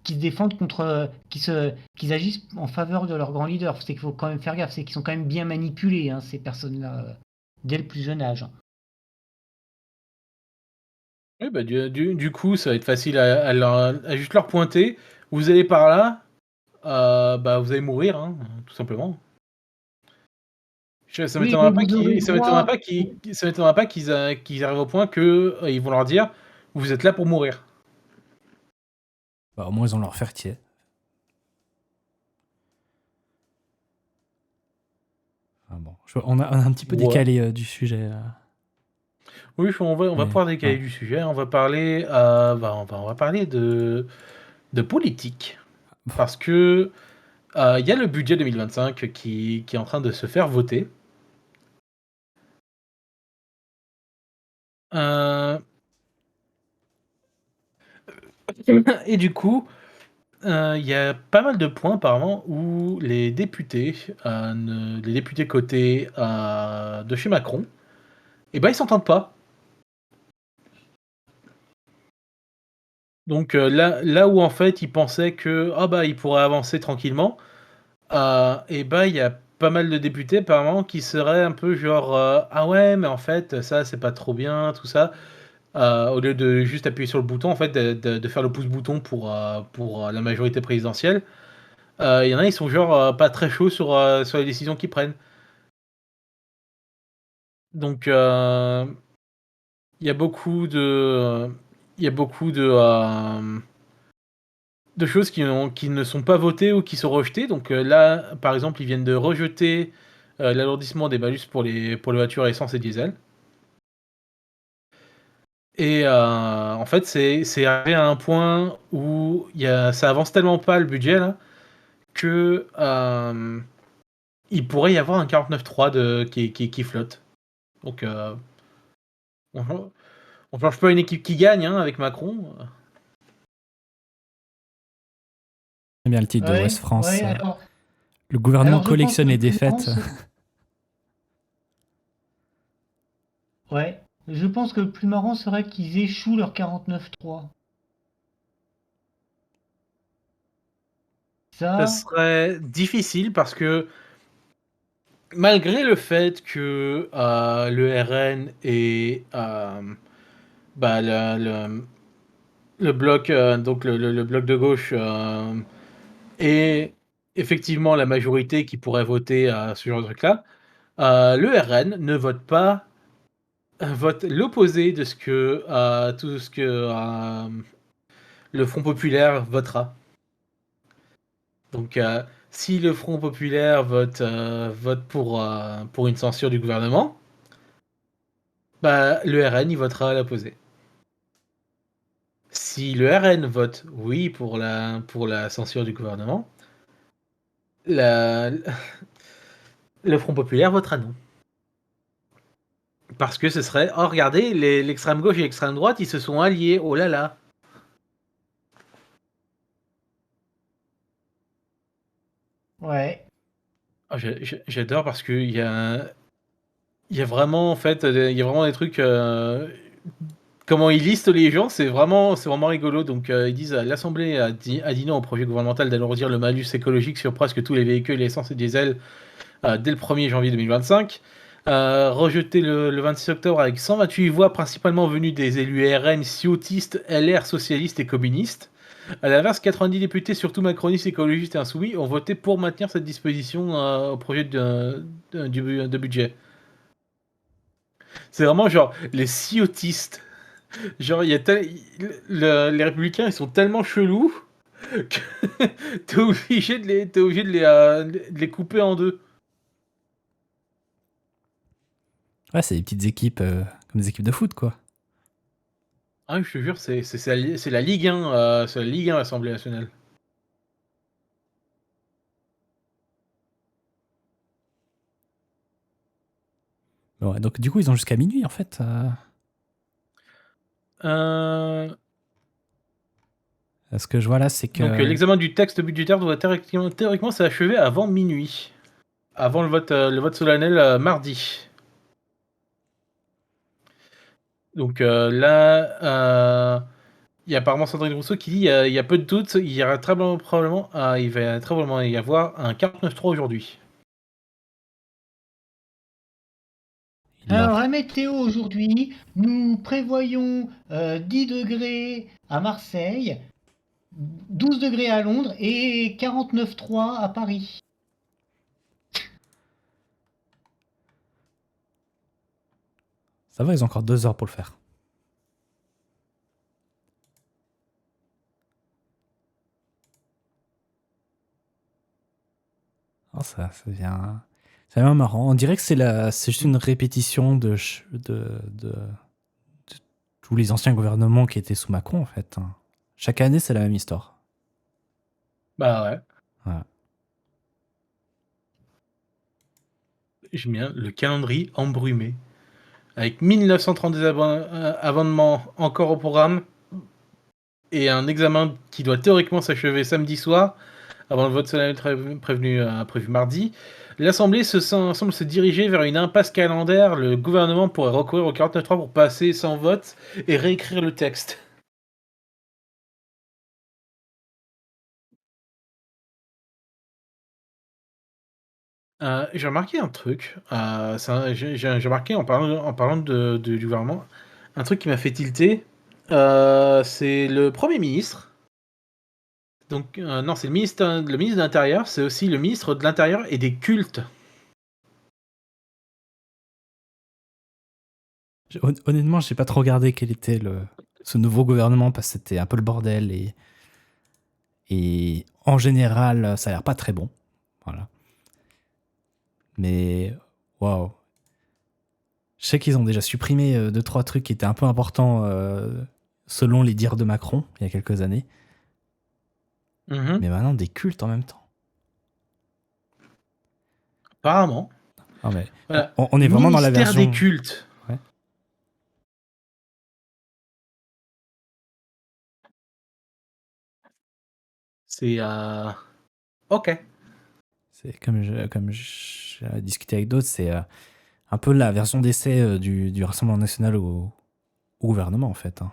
qu'ils se défendent contre, qu'ils agissent en faveur de leur grand leader. C'est qu'il faut quand même faire gaffe, c'est qu'ils sont quand même bien manipulés, hein, ces personnes-là, dès le plus jeune âge. Oui, bah, du coup, ça va être facile à juste leur pointer. Vous allez par là, bah, vous allez mourir, hein, tout simplement. Ça Oui, m'étonnerait mais pas vous aurez droit. ça m'étonnerait pas qu'ils arrivent au point que ils vont leur dire: «Vous êtes là pour mourir». Bah, au moins, ils ont leur fertier. Ah bon. On a un petit peu Ouais. décalé du sujet. Oui, on va Mais, pouvoir décaler ouais. du sujet. On va parler, on va parler de politique. Parce que, il y a le budget 2025 qui est en train de se faire voter. Heu et du coup, il y a pas mal de points apparemment où les députés côté, de chez Macron, et ben, ils s'entendent pas. Donc, là où en fait ils pensaient que, ah bah, ils pourraient avancer tranquillement, et bah, il y a pas mal de députés apparemment qui seraient un peu genre, «Ah ouais, mais en fait, ça c'est pas trop bien, tout ça». Au lieu de juste appuyer sur le bouton, en fait, de faire le pouce-bouton pour la majorité présidentielle. Il y en a, ils sont genre, pas très chauds sur les décisions qu'ils prennent. Donc, il y a beaucoup de, il y a beaucoup de choses qui ne sont pas votées ou qui sont rejetées. Donc, là, par exemple, ils viennent de rejeter, l'alourdissement des malus pour les voitures essence et diesel. Et en fait, c'est arrivé à un point où ça avance tellement pas le budget là, que, il pourrait y avoir un 49.3 qui flotte. Donc, on on change pas une équipe qui gagne, hein, avec Macron. C'est bien le titre de Ouest Ouais, France. ouais, Le gouvernement alors je pense collectionne que les le plus marrant, défaites. ouais, je pense que le plus marrant serait qu'ils échouent leur 49.3. Ça Ça, serait difficile parce que malgré le fait que, le RN et, bah, le bloc, donc le bloc de gauche, ait effectivement la majorité qui pourrait voter à ce genre de truc-là, le RN ne vote pas, vote l'opposé de ce que, tout ce que, le Front populaire votera. Donc, si le Front populaire vote pour une censure du gouvernement, bah, le RN, il votera à l'opposé. Si le RN vote oui pour la censure du gouvernement, la le Front populaire votera non. Parce que ce serait: «Oh regardez, l'extrême gauche et l'extrême droite, ils se sont alliés, oh là là!» ouais. Ah, j'adore parce qu'il y a vraiment en fait, il y a vraiment des trucs, comment ils listent les gens, c'est vraiment rigolo. Donc, ils disent: «L'Assemblée a dit non au projet gouvernemental d'alourdir le malus écologique sur presque tous les véhicules essence et diesel, dès le 1er janvier 2025. Rejeté le 26 octobre avec 128 voix principalement venues des élus RN, ciotistes, LR, socialistes et communistes. À l'inverse, 90 députés, surtout macronistes, écologistes et insoumis, ont voté pour maintenir cette disposition, au projet de budget». C'est vraiment genre les ciotistes. Genre, les républicains, ils sont tellement chelous que t'es obligé de les couper en deux. Ouais, c'est des petites équipes comme des équipes de foot, quoi. Ah oui, je te jure, c'est la Ligue 1, c'est la Ligue 1, l'Assemblée nationale. Ouais, donc du coup, ils ont jusqu'à minuit, en fait. Euh, Ce que je vois là, c'est donc, que l'examen du texte budgétaire doit théoriquement s'achever avant minuit, avant le vote solennel, mardi. Donc, là, il y a apparemment Sandrine Rousseau qui dit il y a peu de doutes, il y aura il va très probablement y avoir un 49.3 aujourd'hui. Alors, la météo aujourd'hui, nous prévoyons 10 degrés à Marseille, 12 degrés à Londres et 49,3 à Paris. Ça va, ils ont encore 2 heures pour le faire. Oh, ça devient... C'est vraiment marrant. On dirait que c'est juste une répétition de tous les anciens gouvernements qui étaient sous Macron, en fait. Chaque année, c'est la même histoire. Bah ouais. Voilà. J'aime bien le calendrier embrumé. Avec 1932 amendements encore au programme et un examen qui doit théoriquement s'achever samedi soir, avant le vote solennel prévu mardi. L'Assemblée semble se diriger vers une impasse calendaire. Le gouvernement pourrait recourir au 49.3 pour passer sans vote et réécrire le texte. J'ai remarqué un truc. J'ai remarqué en parlant du gouvernement, un truc qui m'a fait tilter. C'est le Premier ministre. Donc, non, c'est le ministre de l'Intérieur. C'est aussi le ministre de l'Intérieur et des cultes. Honnêtement, j'ai pas trop regardé quel était ce nouveau gouvernement parce que c'était un peu le bordel et en général, ça a l'air pas très bon. Voilà. Mais waouh. Je sais qu'ils ont déjà supprimé 2-3 trucs qui étaient un peu importants selon les dires de Macron il y a quelques années. Mhm. Mais maintenant, des cultes en même temps. Apparemment. Non, mais Voilà. on est vraiment dans la Ministère version... des cultes. Ouais. C'est ok. C'est comme j'ai discuté avec d'autres, c'est un peu la version d'essai du Rassemblement national au gouvernement, en fait. Hein.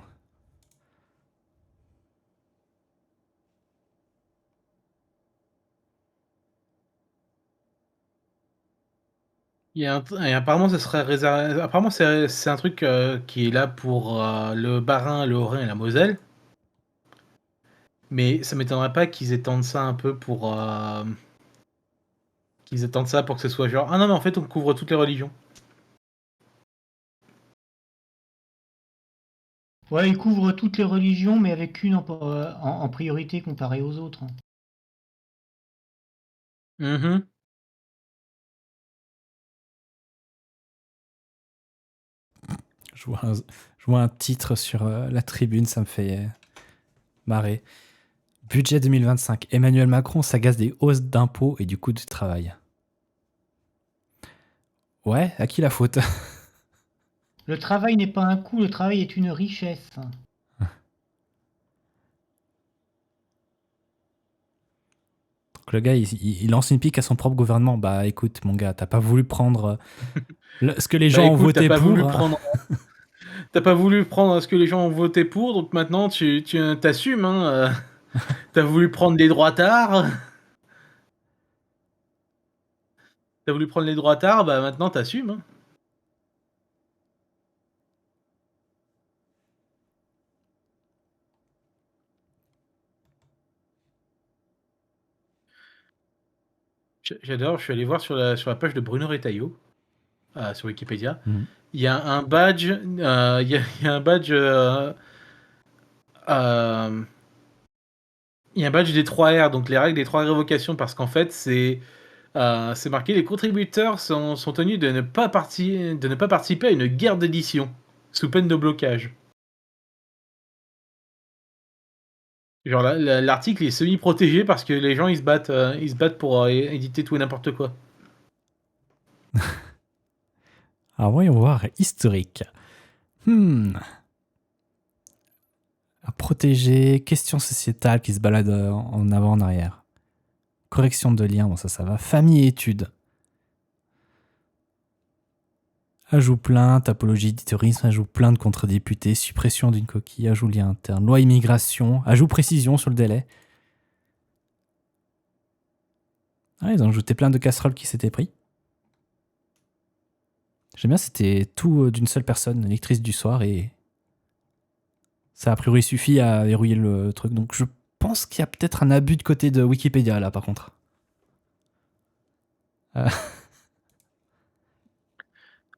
Et apparemment, ça serait réservé. Apparemment, c'est un truc qui est là pour le Bas-Rhin, le Haut-Rhin et la Moselle. Mais ça m'étonnerait pas qu'ils étendent ça un peu pour qu'ils étendent ça pour que ce soit genre ah non mais en fait on couvre toutes les religions. Ouais, ils couvrent toutes les religions, mais avec une en priorité comparée aux autres. Mhm. Je vois un titre sur la tribune, ça me fait marrer. Budget 2025. Emmanuel Macron s'agace des hausses d'impôts et du coût du travail. Ouais, à qui la faute? Le travail n'est pas un coût, le travail est une richesse. Donc le gars, il lance une pique à son propre gouvernement. Bah écoute, mon gars, t'as pas voulu prendre ce que les gens ont Écoute, voté t'as pas voulu pour. prendre t'as pas voulu prendre ce que les gens ont voté pour, donc maintenant tu t'assumes hein. T'as voulu prendre les droits tard. T'as voulu prendre les droits tard, bah maintenant t'assumes hein. J'adore, je suis allé voir sur la page de Bruno Retailleau, sur Wikipédia. Mhm. Il y a un badge, il y a un badge, euh, il y a un badge des 3 R, donc les règles des 3 révocations, parce qu'en fait, c'est marqué les contributeurs sont tenus de ne pas participer à une guerre d'édition, sous peine de blocage. Genre l'article est semi-protégé parce que les gens ils se battent pour éditer tout et n'importe quoi. Alors voyons voir, historique. À protéger, question sociétale qui se balade en avant, en arrière. Correction de liens, bon ça va. Famille et études. Ajout plainte, apologie du terrorisme, ajout plainte contre député, suppression d'une coquille, ajout lien interne, loi immigration, ajout précision sur le délai. Ah, ils ont ajouté plein de casseroles qui s'étaient pris. J'aime bien, c'était tout d'une seule personne, lectrice du soir, et ça a priori suffit à verrouiller le truc. Donc je pense qu'il y a peut-être un abus de côté de Wikipédia là par contre.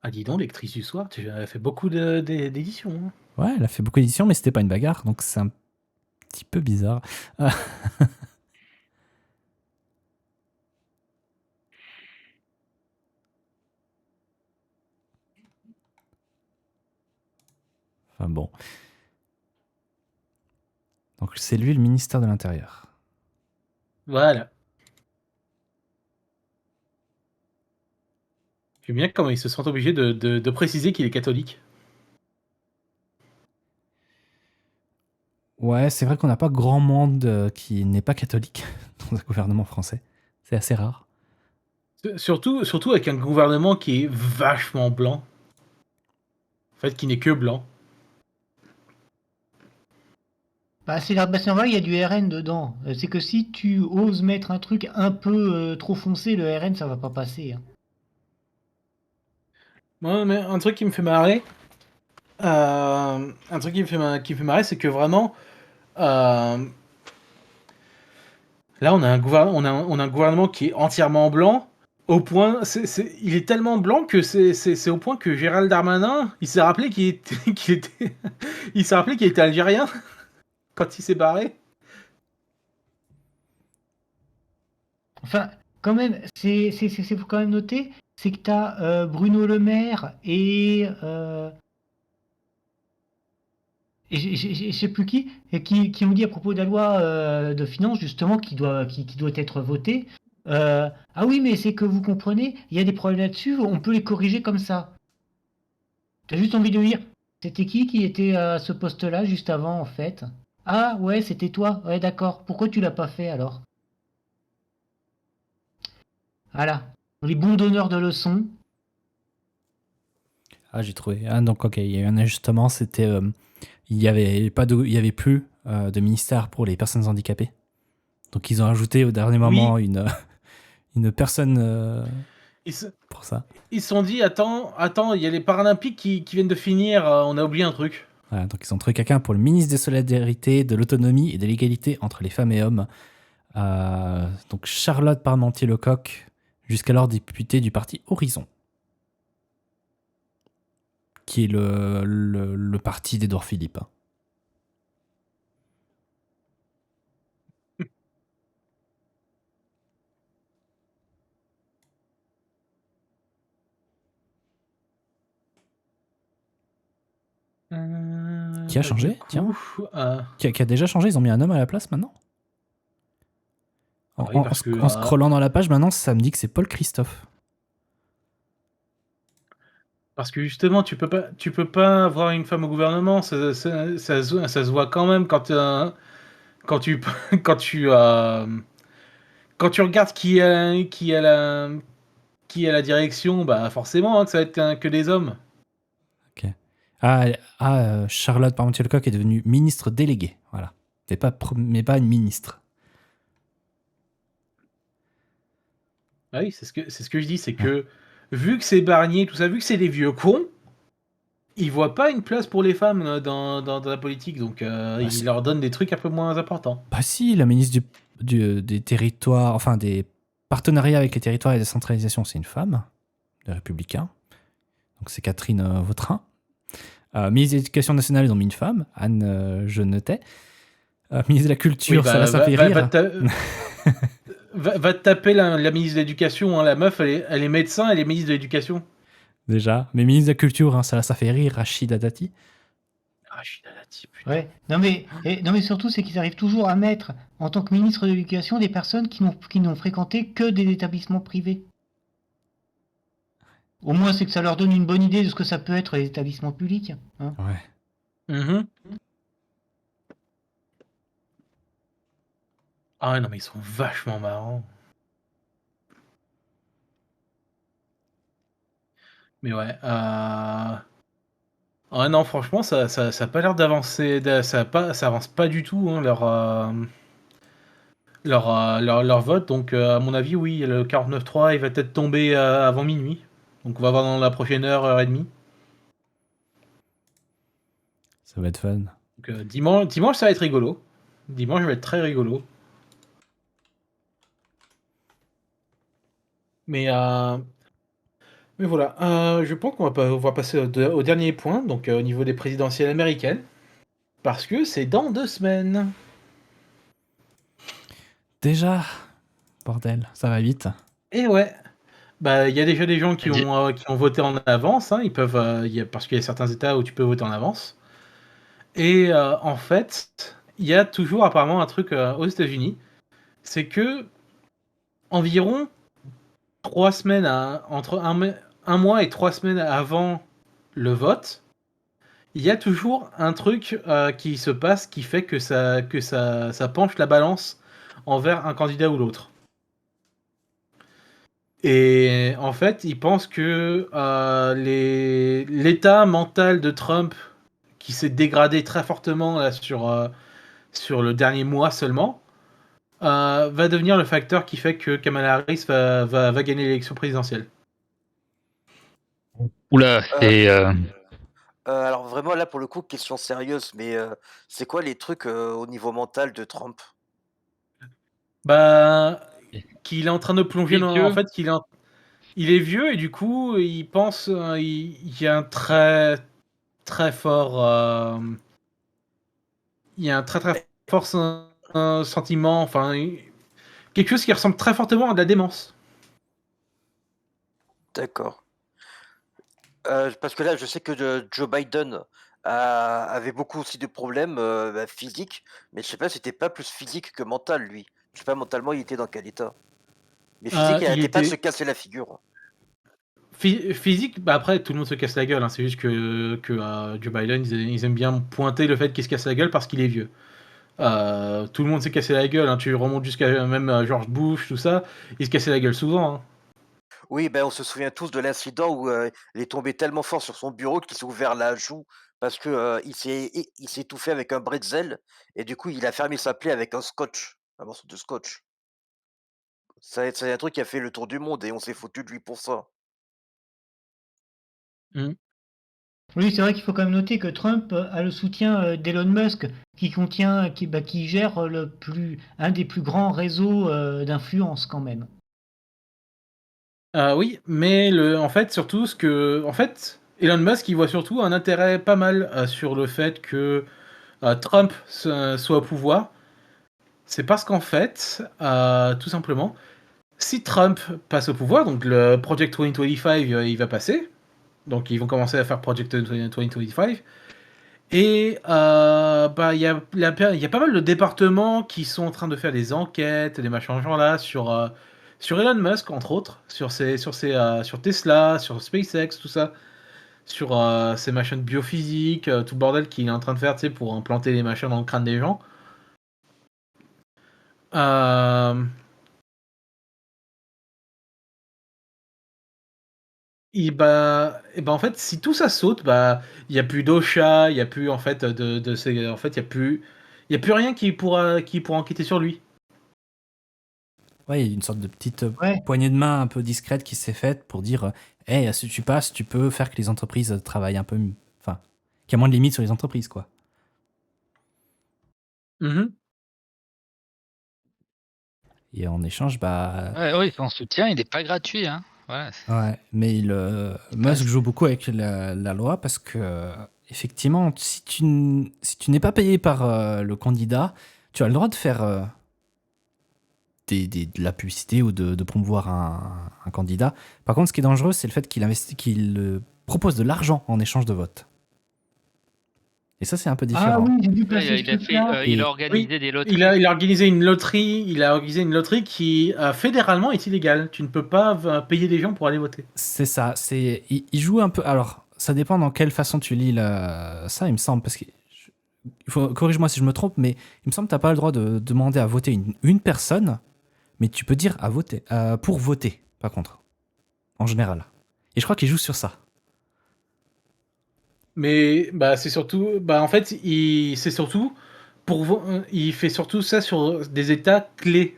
Ah, dis donc, lectrice du soir, tu as fait beaucoup d'éditions. Hein. Ouais, elle a fait beaucoup d'éditions, mais c'était pas une bagarre, donc c'est un petit peu bizarre. Enfin bon. Donc c'est lui le ministère de l'Intérieur. Voilà. J'aime bien comment ils se sentent obligés de préciser qu'il est catholique. Ouais, c'est vrai qu'on n'a pas grand monde qui n'est pas catholique dans le gouvernement français. C'est assez rare. Surtout avec un gouvernement qui est vachement blanc. En fait, qui n'est que blanc. Bah, c'est normal, il y a du RN dedans. C'est que si tu oses mettre un truc un peu trop foncé, le RN, ça va pas passer. Hein. Ouais, mais un truc qui me fait marrer, qui me fait marrer, c'est que vraiment, là, on a un gouvernement qui est entièrement blanc. Au point, il est tellement blanc que c'est au point que Gérald Darmanin, il s'est rappelé il s'est rappelé qu'il était algérien quand il s'est barré. Enfin, quand même, faut quand même noter, c'est que tu as Bruno Le Maire et je sais plus qui, et qui ont dit à propos de la loi de finances, justement, qui doit être votée. Ah oui, mais c'est que vous comprenez, il y a des problèmes là-dessus, on peut les corriger comme ça. T'as juste envie de dire, c'était qui était à ce poste-là juste avant, en fait? Ah ouais, c'était toi. Ouais, d'accord. Pourquoi tu l'as pas fait alors? Voilà. Les bons donneurs de leçons. Ah, j'ai trouvé. Ah, donc, ok, il y a eu un ajustement. C'était. Il y avait plus de ministère pour les personnes handicapées. Donc, ils ont ajouté au dernier moment Oui. une personne Ils se, pour ça. ils se sont dit, attends, il y a les Paralympiques qui viennent de finir, on a oublié un truc. Voilà, donc, ils ont trouvé quelqu'un pour le ministre des Solidarités, de l'Autonomie et de l'Égalité entre les femmes et hommes. Donc, Charlotte Parmentier-Lecoq, jusqu'alors députée du parti Horizon, qui est le parti d'Édouard Philippe. Qui a changé, Du coup, tiens. Qui a déjà changé, ils ont mis un homme à la place maintenant. oui, parce que, En scrollant dans la page, maintenant, ça me dit que c'est Paul Christophe. parce que justement, tu peux pas avoir une femme au gouvernement, ça se voit quand même quand tu quand tu quand tu regardes qui est la direction, bah forcément hein, que ça va être que des hommes. Ok. Charlotte Parmentier-Lecoq est devenue ministre déléguée. Voilà. Mais pas une ministre. Ah oui, c'est ce que je dis, c'est que vu que c'est Barnier, tout ça, vu que c'est des vieux cons, ils voient pas une place pour les femmes dans la politique, donc ils leur donnent des trucs un peu moins importants. Bah si, la ministre des territoires, enfin des partenariats avec les territoires et des centralisations, c'est une femme, des Républicains. Donc c'est Catherine Vautrin. Ministre de l'Éducation nationale, ils ont mis une femme, Anne Genetet. Ministre de la Culture, Oui, ça la fait rire. Va te taper la ministre de l'Éducation, hein, la meuf, elle est médecin, elle est ministre de l'Éducation. Déjà. Mais ministre de la Culture, hein, ça fait rire, Rachida Dati. Rachida Dati, putain. Ouais. Non mais surtout, c'est qu'ils arrivent toujours à mettre, en tant que ministre de l'Éducation, des personnes qui n'ont fréquenté que des établissements privés. Au moins, c'est que ça leur donne une bonne idée de ce que ça peut être les établissements publics. Hein. Ouais. Mm-hmm. Ah non, mais ils sont vachement marrants. Mais ouais, ah non, franchement, ça a pas l'air d'avancer, ça avance pas du tout, hein, leur vote. Donc, à mon avis, oui, le 49.3, il va peut-être tomber avant minuit. Donc, on va voir dans la prochaine heure et demie. Ça va être fun. Donc, dimanche, ça va être rigolo. Dimanche, ça va être très rigolo. Mais Mais voilà, je pense on va passer au dernier point, donc au niveau des présidentielles américaines, parce que c'est dans 2 semaines. Déjà, bordel, ça va vite. Et ouais, bah il y a déjà des gens Di- qui ont voté en avance, hein, ils peuvent, parce qu'il y a certains États où tu peux voter en avance. Et en fait, il y a toujours apparemment un truc aux États-Unis, c'est que environ 3 semaines, entre un mois et 3 semaines avant le vote, il y a toujours un truc qui se passe qui fait ça penche la balance envers un candidat ou l'autre. Et en fait, ils pensent que l'état mental de Trump, qui s'est dégradé très fortement là, sur le dernier mois seulement, va devenir le facteur qui fait que Kamala Harris va gagner l'élection présidentielle. Oula, Euh, c'est. alors vraiment là pour le coup question sérieuse, mais c'est quoi les trucs au niveau mental de Trump? Bah, qu'il est en train de plonger Les dans. En vieux. fait, il est vieux et du coup, il pense. Il y a un très, très fort. Il y a un très, très fort un sentiment. Enfin, quelque chose qui ressemble très fortement à de la démence. D'accord. Parce que là, je sais que Joe Biden avait beaucoup aussi de problèmes physiques, mais je sais pas si c'était pas plus physique que mental, lui. Je sais pas mentalement il était dans quel état. Mais physique, il Il arrêtait pas de se était. casser la figure. Physique, bah après, tout le monde se casse la gueule. Hein. C'est juste que Joe Biden, ils aiment bien pointer le fait qu'il se casse la gueule parce qu'il est vieux. Tout le monde s'est cassé la gueule. Hein. Tu remontes jusqu'à même George Bush, tout ça. Il se cassait la gueule souvent. Hein. Oui, ben on se souvient tous de l'incident où il est tombé tellement fort sur son bureau qu'il s'est ouvert la joue parce que il s'est étouffé avec un bretzel et du coup il a fermé sa plaie avec un scotch, un morceau de scotch. C'est un truc qui a fait le tour du monde et on s'est foutu de lui pour ça. Mm. Oui, c'est vrai qu'il faut quand même noter que Trump a le soutien d'Elon Musk, qui gère un des plus grands réseaux d'influence quand même. Oui, mais en fait, surtout, en fait, Elon Musk, il voit surtout un intérêt pas mal sur le fait que Trump soit au pouvoir. C'est parce qu'en fait, tout simplement, si Trump passe au pouvoir, donc le Project 2025, il va passer. Donc ils vont commencer à faire Project 2025. Et bah, il y a pas mal de départements qui sont en train de faire des enquêtes, des machins genre là, sur Elon Musk, entre autres, sur Tesla, sur SpaceX, tout ça, sur ces machines biophysiques, tout le bordel qu'il est en train de faire, tu sais, pour implanter les machins dans le crâne des gens. Euh, et bah en fait, si tout ça saute, bah il y a plus d'OSHA, il y a plus en fait en fait il y a plus rien qui pourra enquêter sur lui. Ouais, il y a une sorte de petite Ouais. poignée de main un peu discrète qui s'est faite pour dire hey, si tu passes, tu peux faire que les entreprises travaillent un peu. Enfin, qu'il y a moins de limites sur les entreprises, quoi. Mhm. Et en échange, bah. Ouais, oui, son soutien, il n'est pas gratuit. Hein. Voilà. Ouais, mais Il Musk passe. joue beaucoup avec la loi parce que, effectivement, si tu n'es pas payé par le candidat, tu as le droit de faire de la publicité ou de promouvoir un candidat. Par contre, ce qui est dangereux, c'est le fait qu'il propose de l'argent en échange de vote. Et ça, c'est un peu Ah différent. oui, j'ai vu Ouais, passer ce truc-là. il a Et Oui, organisé des il loteries. a organisé une loterie. Il a organisé une loterie qui fédéralement est illégale. Tu ne peux pas payer des gens pour aller voter. c'est ça. Il joue un peu. Alors, ça dépend dans quelle façon tu lis ça, il me semble. Parce que. Corrige-moi si je me trompe, mais il me semble que tu n'as pas le droit de demander à voter une personne, mais tu peux dire à voter, pour voter, par contre, en général. Et je crois qu'il joue sur ça. Mais bah c'est surtout, bah en fait, c'est surtout il fait surtout ça sur des États clés.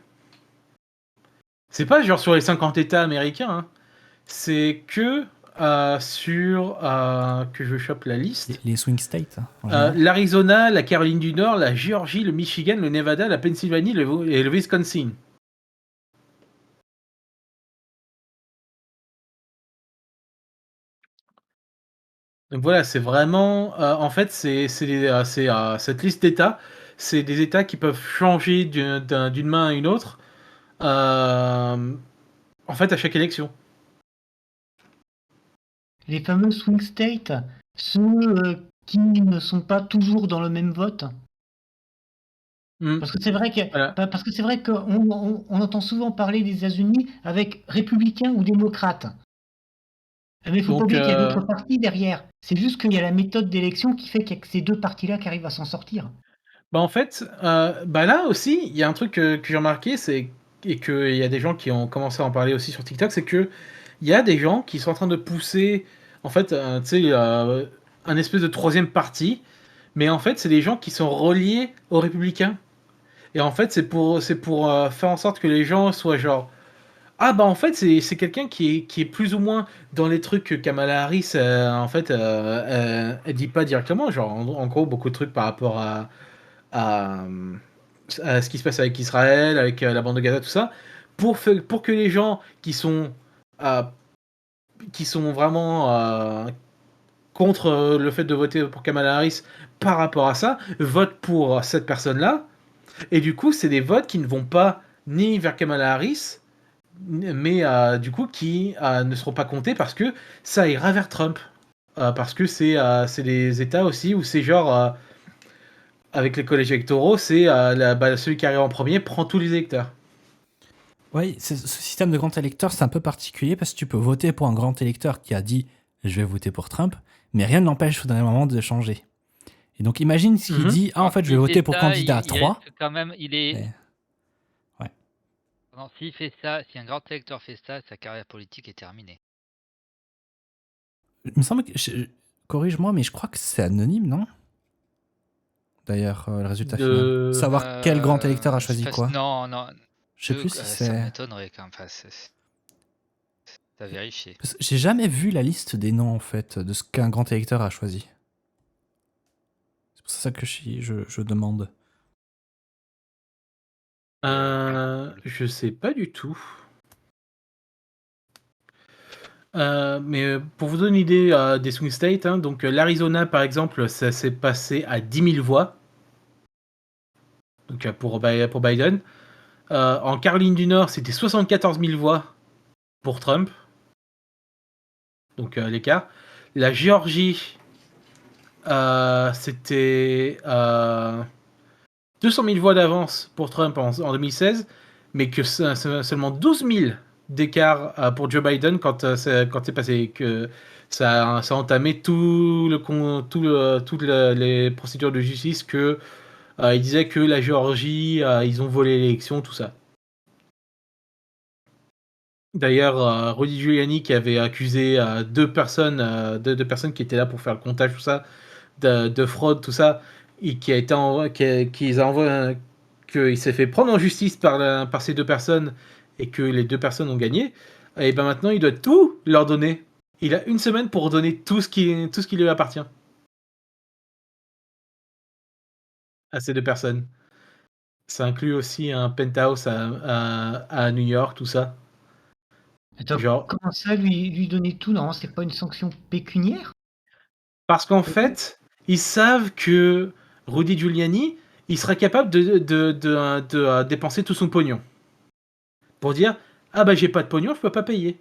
C'est pas genre sur les 50 États américains. Hein. C'est que que je chope la liste. Les swing states, hein, en général. L'Arizona, la Caroline du Nord, la Géorgie, le Michigan, le Nevada, la Pennsylvanie et le Wisconsin. Donc voilà, c'est vraiment, en fait, cette liste d'États, c'est des États qui peuvent changer d'une main à une autre, en fait, à chaque élection. Les fameux swing states, ceux qui ne sont pas toujours dans le même vote. Mmh, Parce que c'est vrai que, voilà. parce que c'est vrai qu'on entend souvent parler des États-Unis avec républicains ou démocrates. Mais il faut pas Donc oublier qu'il y a d'autres partis derrière. C'est juste qu'il y a la méthode d'élection qui fait qu'il y a que ces deux partis-là qui arrivent à s'en sortir. bah, en fait, bah, là aussi, il y a un truc, que j'ai remarqué, c'est et qu'il y a des gens qui ont commencé à en parler aussi sur TikTok, c'est qu'il y a des gens qui sont en train de pousser, en fait, tu sais, un espèce de troisième parti, mais en fait, c'est des gens qui sont reliés aux républicains. Et en fait, c'est pour faire en sorte que les gens soient genre ah bah en fait c'est quelqu'un qui est plus ou moins dans les trucs que Kamala Harris en fait elle dit pas directement genre en gros beaucoup de trucs par rapport à, à ce qui se passe avec Israël avec la bande de Gaza tout ça pour que les gens euh, qui sont vraiment contre le fait de voter pour Kamala Harris par rapport à ça votent pour cette personne là et du coup c'est des votes qui ne vont pas ni vers Kamala Harris mais du coup qui ne seront pas comptés parce que ça ira vers Trump. Parce que c'est des États aussi où c'est genre, avec les collèges électoraux, c'est celui qui arrive en premier prend tous les électeurs. Oui, ce système de grand électeur, c'est un peu particulier parce que tu peux voter pour un grand électeur qui a dit je vais voter pour Trump, mais rien ne l'empêche au dernier moment de changer. Et donc imagine ce qu'il Mhm. dit ah en Alors, fait je vais s'il voter fait pour ça, candidat il 3. risque quand même, il est. Et- ouais. Non, s'il fait ça, si un grand électeur fait ça, sa carrière politique est terminée. Il me semble que corrige-moi, mais je crois que c'est anonyme, non? D'ailleurs, le résultat final. De... Savoir quel grand électeur a choisi quoi. Non, non. Je sais plus si Ça c'est. m'étonnerait quand même. Enfin, à vérifier. Parce que j'ai jamais vu la liste des noms en fait de ce qu'un grand électeur a choisi. C'est pour ça que je demande. Je sais pas du tout. Mais pour vous donner une idée des swing states, hein, donc l'Arizona par exemple, ça s'est passé à 10 000 voix donc, pour Biden. En Caroline du Nord, c'était 74 000 voix pour Trump. Donc l'écart. La Géorgie, c'était 200 000 voix d'avance pour Trump en 2016, mais que seulement 12 000 d'écart pour Joe Biden quand c'est passé, que ça a entamé toutes les procédures de justice, que il disait que la Géorgie, ils ont volé l'élection, tout ça. D'ailleurs, Rudy Giuliani qui avait accusé deux personnes qui étaient là pour faire le comptage, tout ça, de fraude, tout ça, et qui a été qu'ils a envoyé, qu'il s'est fait prendre en justice par ces deux personnes et que les deux personnes ont gagné. Et ben maintenant, il doit tout leur donner. Il a une semaine pour donner tout ce qui lui appartient à ces deux personnes. Ça inclut aussi un penthouse à New York, tout ça. Attends, Genre, comment ça, lui donner tout? Non, c'est pas une sanction pécuniaire? parce qu'en fait, ils savent que Rudy Giuliani, il sera capable de dépenser tout son pognon. Pour dire, ah bah j'ai pas de pognon, je peux pas payer.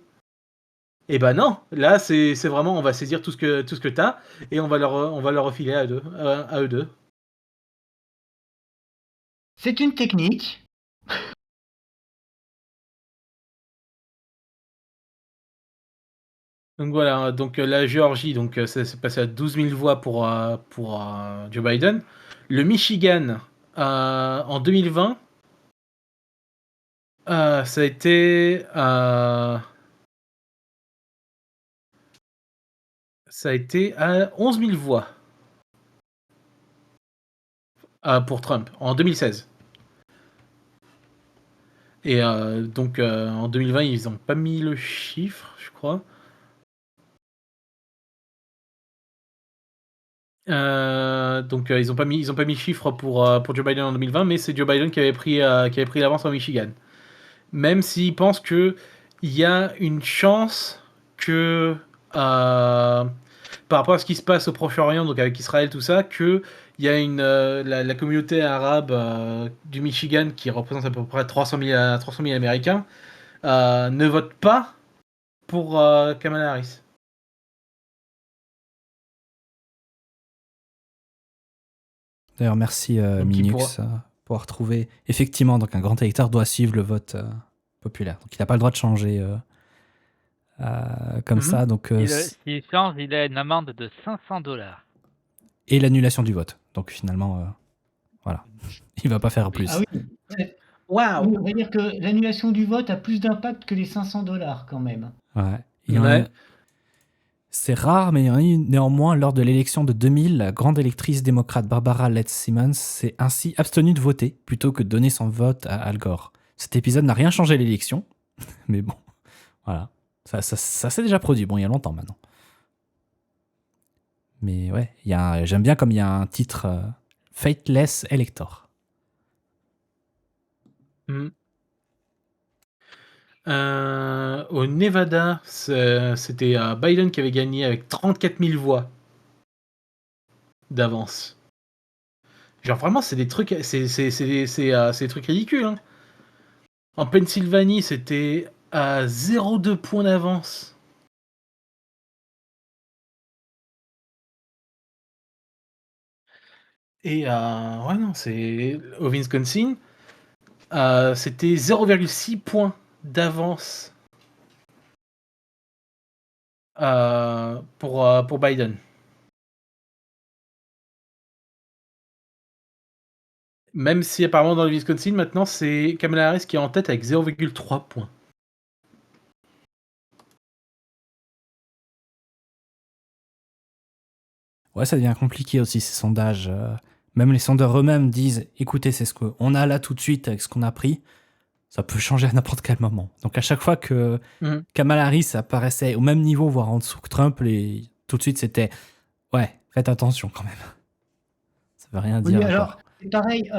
Et bah non, là c'est vraiment, on va saisir tout ce que t'as et on va leur refiler à eux deux. C'est une technique. Donc voilà, donc la Géorgie, donc ça s'est passé à 12 000 voix pour Joe Biden. Le Michigan, en 2020, ça a été à 11 000 voix pour Trump en 2016. Et donc en 2020, ils n'ont pas mis le chiffre, je crois. Donc ils ont pas mis le chiffre pour Joe Biden en 2020, mais c'est Joe Biden qui avait pris l'avance en Michigan. Même s'ils pensent que il y a une chance que par rapport à ce qui se passe au Proche-Orient, donc avec Israël, tout ça, qu'il y a la communauté arabe du Michigan, qui représente à peu près 300 000 Américains, ne vote pas pour Kamala Harris. D'ailleurs, merci Donc, il Minux pour avoir trouvé. Effectivement, donc un grand électeur doit suivre le vote populaire. Donc il n'a pas le droit de changer comme Mhm. ça. Donc, S'il change, il a une amende de $500. et l'annulation du vote. Donc finalement, voilà. Il va pas faire plus. Ah oui. Waouh! On va dire que l'annulation du vote a plus d'impact que les $500 quand même. Ouais. C'est rare, mais il y en a eu néanmoins lors de l'élection de 2000. La grande électrice démocrate Barbara Letts Simmons s'est ainsi abstenue de voter plutôt que de donner son vote à Al Gore. Cet épisode n'a rien changé à l'élection, mais bon, voilà. Ça s'est déjà produit, bon, il y a longtemps maintenant. Mais ouais, j'aime bien comme il y a un titre Fateless Elector. Mhm. Au Nevada, c'était Biden qui avait gagné avec 34 000 voix d'avance. Genre vraiment, c'est des trucs, c'est des trucs ridicules. Hein. En Pennsylvanie, c'était à 0,2 points d'avance. Et ouais, non, c'est au Wisconsin, c'était 0,6 points d'avance pour Biden. Même si apparemment dans le Wisconsin, maintenant, c'est Kamala Harris qui est en tête avec 0,3 points. Ouais, ça devient compliqué aussi ces sondages. Même les sondeurs eux-mêmes disent, écoutez, c'est ce qu'on a là tout de suite avec ce qu'on a pris. Ça peut changer à n'importe quel moment. Donc à chaque fois que Kamala Harris apparaissait au même niveau, voire en dessous que Trump, tout de suite c'était ouais, faites attention quand même. Ça veut rien dire Oui, encore. alors, c'est pareil,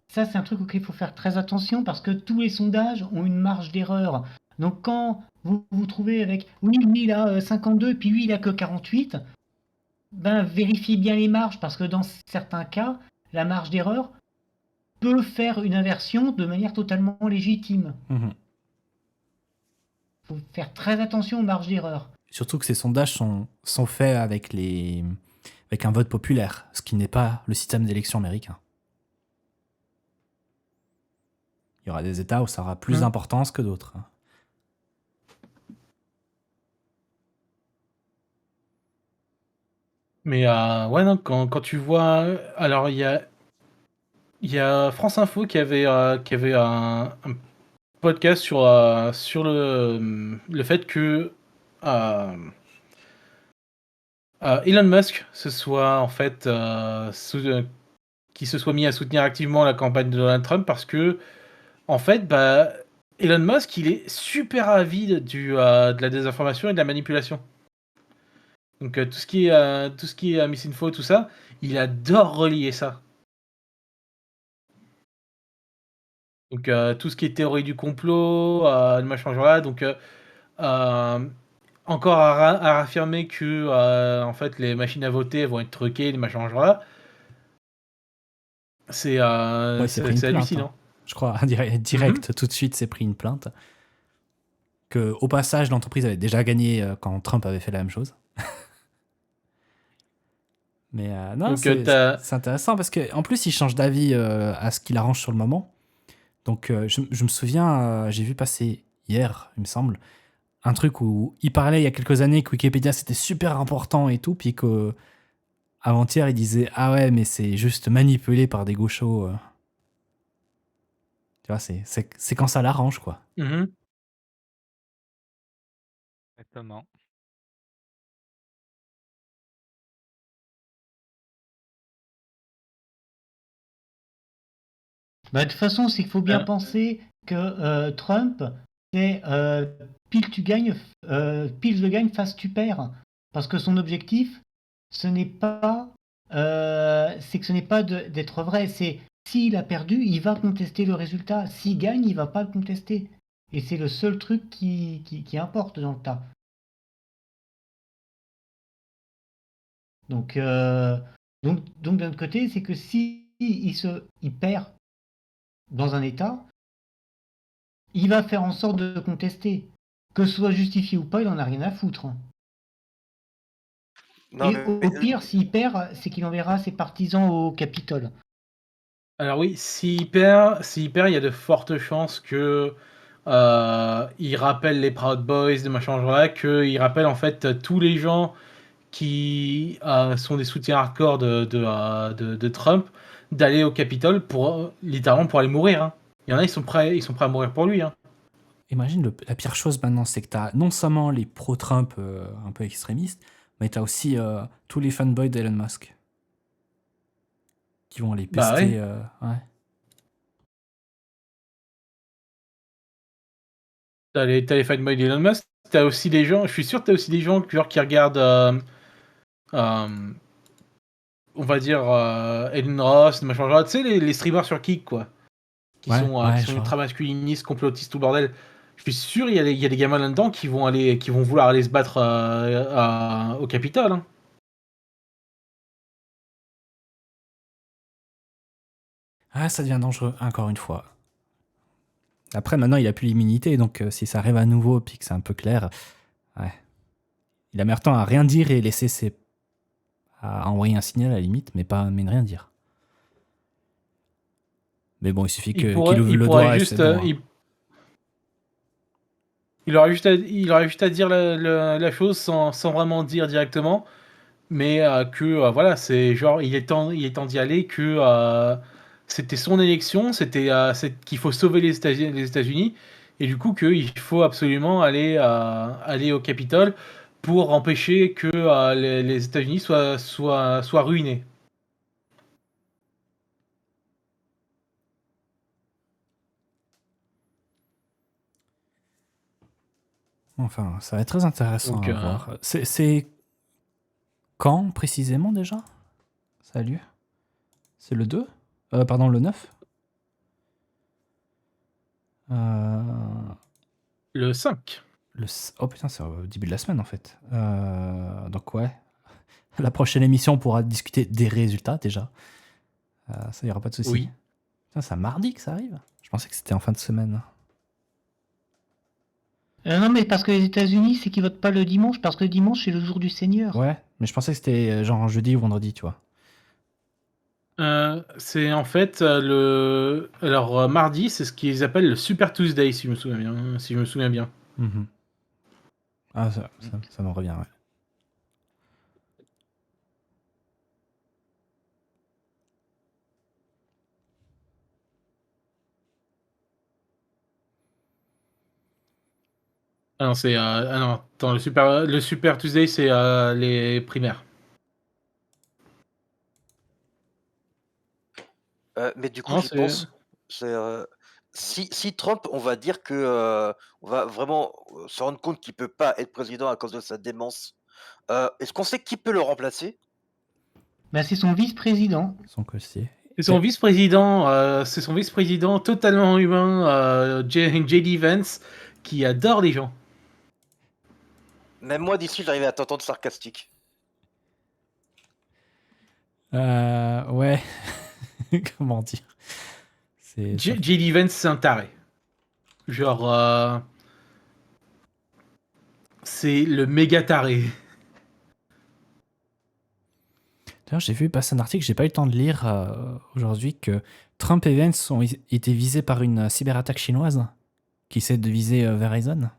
ça c'est un truc auquel il faut faire très attention parce que tous les sondages ont une marge d'erreur. Donc quand vous vous trouvez avec oui, lui il a 52, puis lui il a que 48, ben vérifiez bien les marges parce que dans certains cas, la marge d'erreur peut faire une inversion de manière totalement légitime. Mhm. Il faut faire très attention aux marges d'erreur. Surtout que ces sondages sont faits avec un vote populaire, ce qui n'est pas le système d'élection américain. Il y aura des États où ça aura plus d'importance que d'autres. Mais ouais, non, quand tu vois. Alors, il y a France Info qui avait un podcast sur le fait que Elon Musk se soit en fait qui se soit mis à soutenir activement la campagne de Donald Trump parce que en fait Elon Musk il est super avide de la désinformation et de la manipulation. Donc tout ce qui est misinfo, tout ça, il adore relier ça. Donc tout ce qui est théorie du complot, le machin genre là, donc encore à affirmer que en fait les machines à voter vont être truquées, les machins genre là. C'est Ouais, il s'est pris une plainte. hallucinant. Hein. Je crois direct tout de suite s'est pris une plainte. Que au passage l'entreprise avait déjà gagné quand Trump avait fait la même chose. Mais non, c'est intéressant parce qu'en plus, il change d'avis à ce qu'il arrange sur le moment. Donc, je me souviens, j'ai vu passer hier, il me semble, un truc où il parlait il y a quelques années que Wikipédia c'était super important et tout, puis qu'avant-hier, il disait ah ouais, mais c'est juste manipulé par des gauchos. Tu vois, c'est quand ça l'arrange, quoi. Exactement. Bah, de toute façon, c'est qu'il faut bien penser que Trump, c'est pile tu gagnes, pile je gagne, face tu perds. Parce que son objectif, ce n'est pas, c'est que ce n'est pas d'être vrai. C'est s'il a perdu, il va contester le résultat. S'il gagne, il va pas le contester. Et c'est le seul truc qui importe dans le tas. Donc, d'un autre côté, c'est que si il perd dans un État, il va faire en sorte de contester. Que ce soit justifié ou pas, il en a rien à foutre. Non, Et mais au pire, s'il perd, c'est qu'il enverra ses partisans au Capitole. Alors oui, s'il perd, il y a de fortes chances que il rappelle les Proud Boys, de machin genre là, qu'il rappelle en fait tous les gens qui sont des soutiens hardcore de Trump, d'aller au Capitole pour littéralement pour aller mourir. Hein. Il y en a, ils sont prêts à mourir pour lui. Hein. Imagine la pire chose maintenant, c'est que tu as non seulement les pro-Trump un peu extrémistes, mais tu as aussi tous les fanboys d'Elon Musk qui vont aller Bah pester. ouais. Ouais. T'as les fanboys d'Elon Musk, t'as aussi des gens, je suis sûr que t'as aussi des gens genre, qui regardent, on va dire, Elon Ross, machin genre, tu sais, les streamers sur Kick, quoi. Qui Ouais, sont je vois. ultra masculinistes, complotistes, tout bordel. Je suis sûr, il y a des gamins là-dedans qui vont vouloir aller se battre au Capitole. Hein. Ah, ça devient dangereux, encore une fois. Après, maintenant, il a plus l'immunité, donc si ça arrive à nouveau, puis que c'est un peu clair, ouais. Il a meilleur temps à rien dire et laisser à envoyer un signal à la limite, mais ne rien dire. Mais bon, il suffit qu'il ouvre le doigt et c'est bon. Hein. Il aurait juste à dire la chose sans vraiment dire directement, mais voilà, c'est genre il est temps d'y aller, que c'était son élection, qu'il faut sauver les États-Unis, et du coup qu'il faut absolument aller au Capitole pour empêcher que les États-Unis soient ruinés. Enfin, ça va être très intéressant Donc, à voir. C'est quand précisément déjà ça a lieu? C'est le 2 Pardon, le 9 le 5. Oh putain, c'est au début de la semaine en fait. Donc ouais, la prochaine émission, on pourra discuter des résultats déjà. Ça, y aura pas de souci. Oui. Putain, c'est un mardi que ça arrive. Je pensais que c'était en fin de semaine. Non, mais parce que les États-Unis, c'est qu'ils votent pas le dimanche, parce que le dimanche, c'est le jour du Seigneur. Ouais, mais je pensais que c'était genre jeudi ou vendredi, tu vois. C'est en fait mardi, c'est ce qu'ils appellent le Super Tuesday, si je me souviens bien. Mhm. Ah, ça me revient, ouais. Ah non, attends, le Super Tuesday, c'est les primaires. Mais du coup, Non, j'y pense. Si Trump, on va dire que on va vraiment se rendre compte qu'il peut pas être président à cause de sa démence. Est-ce qu'on sait qui peut le remplacer? Bah, c'est son vice-président. Son costier. c'est son vice-président totalement humain, J.D. Vance, qui adore les gens. Même moi, d'ici, j'arrivais à t'entendre sarcastique. Ouais. Comment dire J.D. Vance, c'est un taré. Genre, c'est le méga taré. D'ailleurs, j'ai vu passer un article, j'ai pas eu le temps de lire aujourd'hui, que Trump et Vance ont été visés par une cyberattaque chinoise qui essaie de viser Verizon.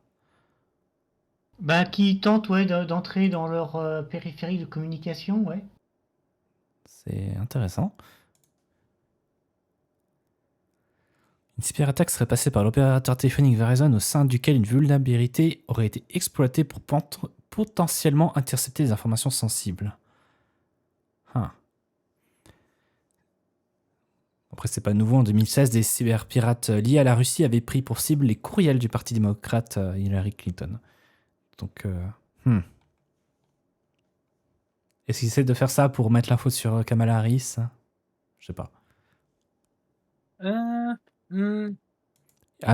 Bah, qui tentent d'entrer dans leur périphérie de communication, ouais. C'est intéressant. Une cyberattaque serait passée par l'opérateur téléphonique Verizon au sein duquel une vulnérabilité aurait été exploitée pour potentiellement intercepter des informations sensibles. Après, c'est pas nouveau. En 2016, des cyberpirates liés à la Russie avaient pris pour cible les courriels du Parti démocrate Hillary Clinton. Donc, est-ce qu'ils essaient de faire ça pour mettre l'info sur Kamala Harris? Je sais pas. Ah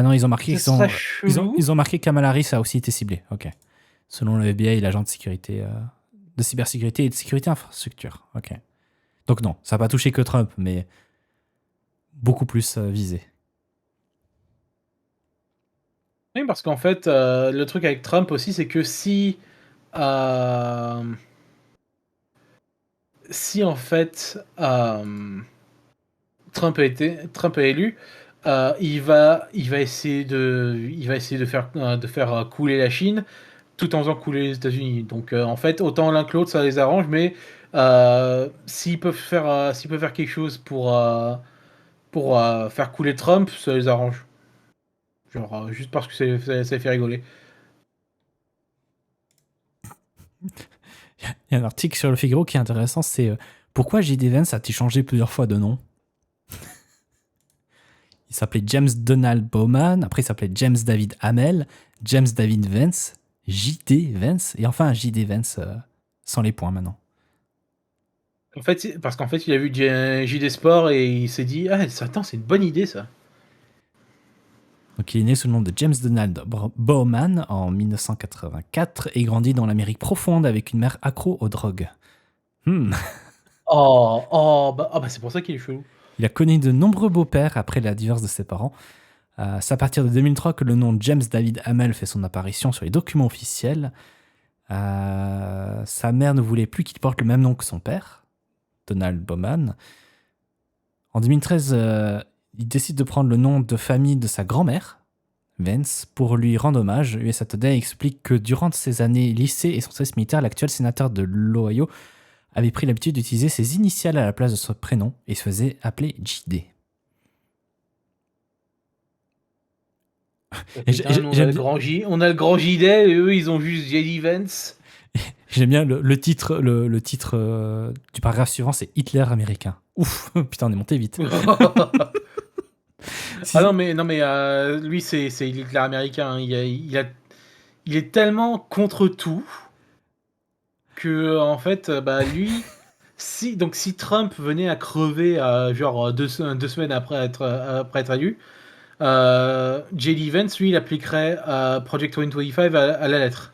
non, ils ont marqué ils ont marqué que Kamala Harris a aussi été ciblée. Ok. Selon le FBI, l'agent de sécurité de cybersécurité et de sécurité infrastructure. Ok. Donc non, ça n'a pas touché que Trump, mais beaucoup plus visé. Oui, parce qu'en fait, le truc avec Trump aussi, c'est que euh, si en fait Trump est élu, il va essayer de faire couler la Chine tout en faisant couler les États-Unis. Donc en fait, autant l'un que l'autre, ça les arrange, mais s'ils peuvent faire quelque chose pour faire couler Trump, ça les arrange. Genre juste parce que ça fait rigoler. Il y a un article sur le Figaro qui est intéressant, c'est pourquoi J.D. Vance a-t-il changé plusieurs fois de nom? Il s'appelait James Donald Bowman, après il s'appelait James David Hamel, James David Vance, J.D. Vance, et enfin J.D. Vance sans les points maintenant. En fait, parce qu'en fait, il a vu JD Sport et il s'est dit ah attends, c'est une bonne idée ça. Donc il est né sous le nom de James Donald Bowman en 1984 et grandit dans l'Amérique profonde avec une mère accro aux drogues. Bah c'est pour ça qu'il est chelou. Il a connu de nombreux beaux-pères après la divorce de ses parents. C'est à partir de 2003 que le nom James David Hamel fait son apparition sur les documents officiels. Sa mère ne voulait plus qu'il porte le même nom que son père, Donald Bowman. En 2013, il décide de prendre le nom de famille de sa grand-mère, Vance, pour lui rendre hommage. USA Today explique que durant ses années lycée et son service militaire, l'actuel sénateur de l'Ohio avait pris l'habitude d'utiliser ses initiales à la place de son prénom et se faisait appeler JD. Putain, nous, on a le grand JD et eux ils ont juste JD Vance. J'aime bien le titre, le titre du paragraphe suivant, c'est Hitler américain. Ouf, putain, on est monté vite. Ah non mais lui c'est Hitler américain. Hein. Il est tellement contre tout que en fait bah lui si Trump venait à crever genre deux semaines après être élu, J.D. Vance lui il appliquerait Project 2025 à la lettre.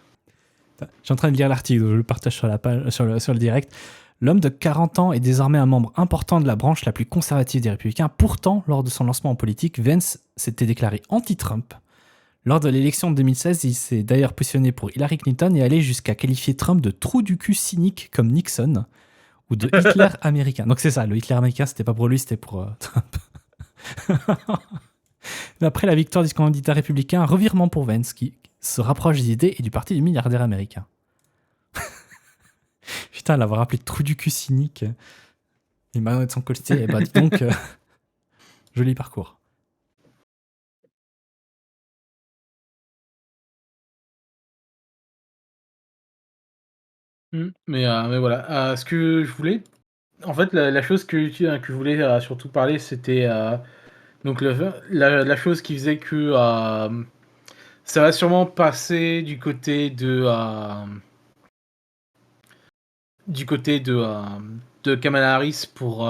Je suis en train de lire l'article, je le partage sur la page, sur le direct. L'homme de 40 ans est désormais un membre important de la branche la plus conservative des Républicains. Pourtant, lors de son lancement en politique, Vance s'était déclaré anti-Trump. Lors de l'élection de 2016, il s'est d'ailleurs positionné pour Hillary Clinton et allé jusqu'à qualifier Trump de trou du cul cynique comme Nixon ou de Hitler américain. Donc c'est ça, le Hitler américain, c'était pas pour lui, c'était pour Trump. Mais après la victoire du candidat républicain, un revirement pour Vance qui se rapproche des idées et du parti du milliardaire américain. Putain, l'avoir appelé trou du cul cynique. Et maintenant de son côté, et bah dis donc, joli parcours. Mais voilà, ce que je voulais, en fait, la chose que je voulais surtout parler, c'était donc la chose qui faisait que ça va sûrement passer du côté de Kamala Harris pour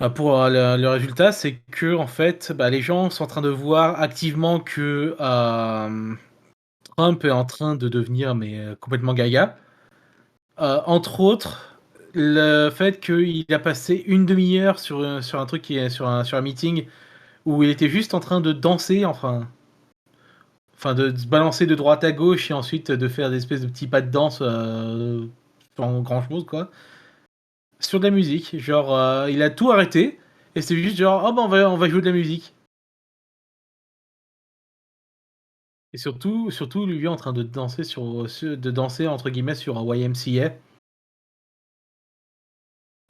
le résultat, c'est que en fait, bah, les gens sont en train de voir activement que Trump est en train de devenir complètement gaga. Entre autres, le fait qu'il a passé une demi-heure sur un truc qui est sur un meeting où il était juste en train de danser, enfin de se balancer de droite à gauche et ensuite de faire des espèces de petits pas de danse sans grand chose quoi. Sur de la musique, genre il a tout arrêté et c'est juste genre oh bah on va jouer de la musique. Et surtout lui en train de danser de danser entre guillemets sur un YMCA.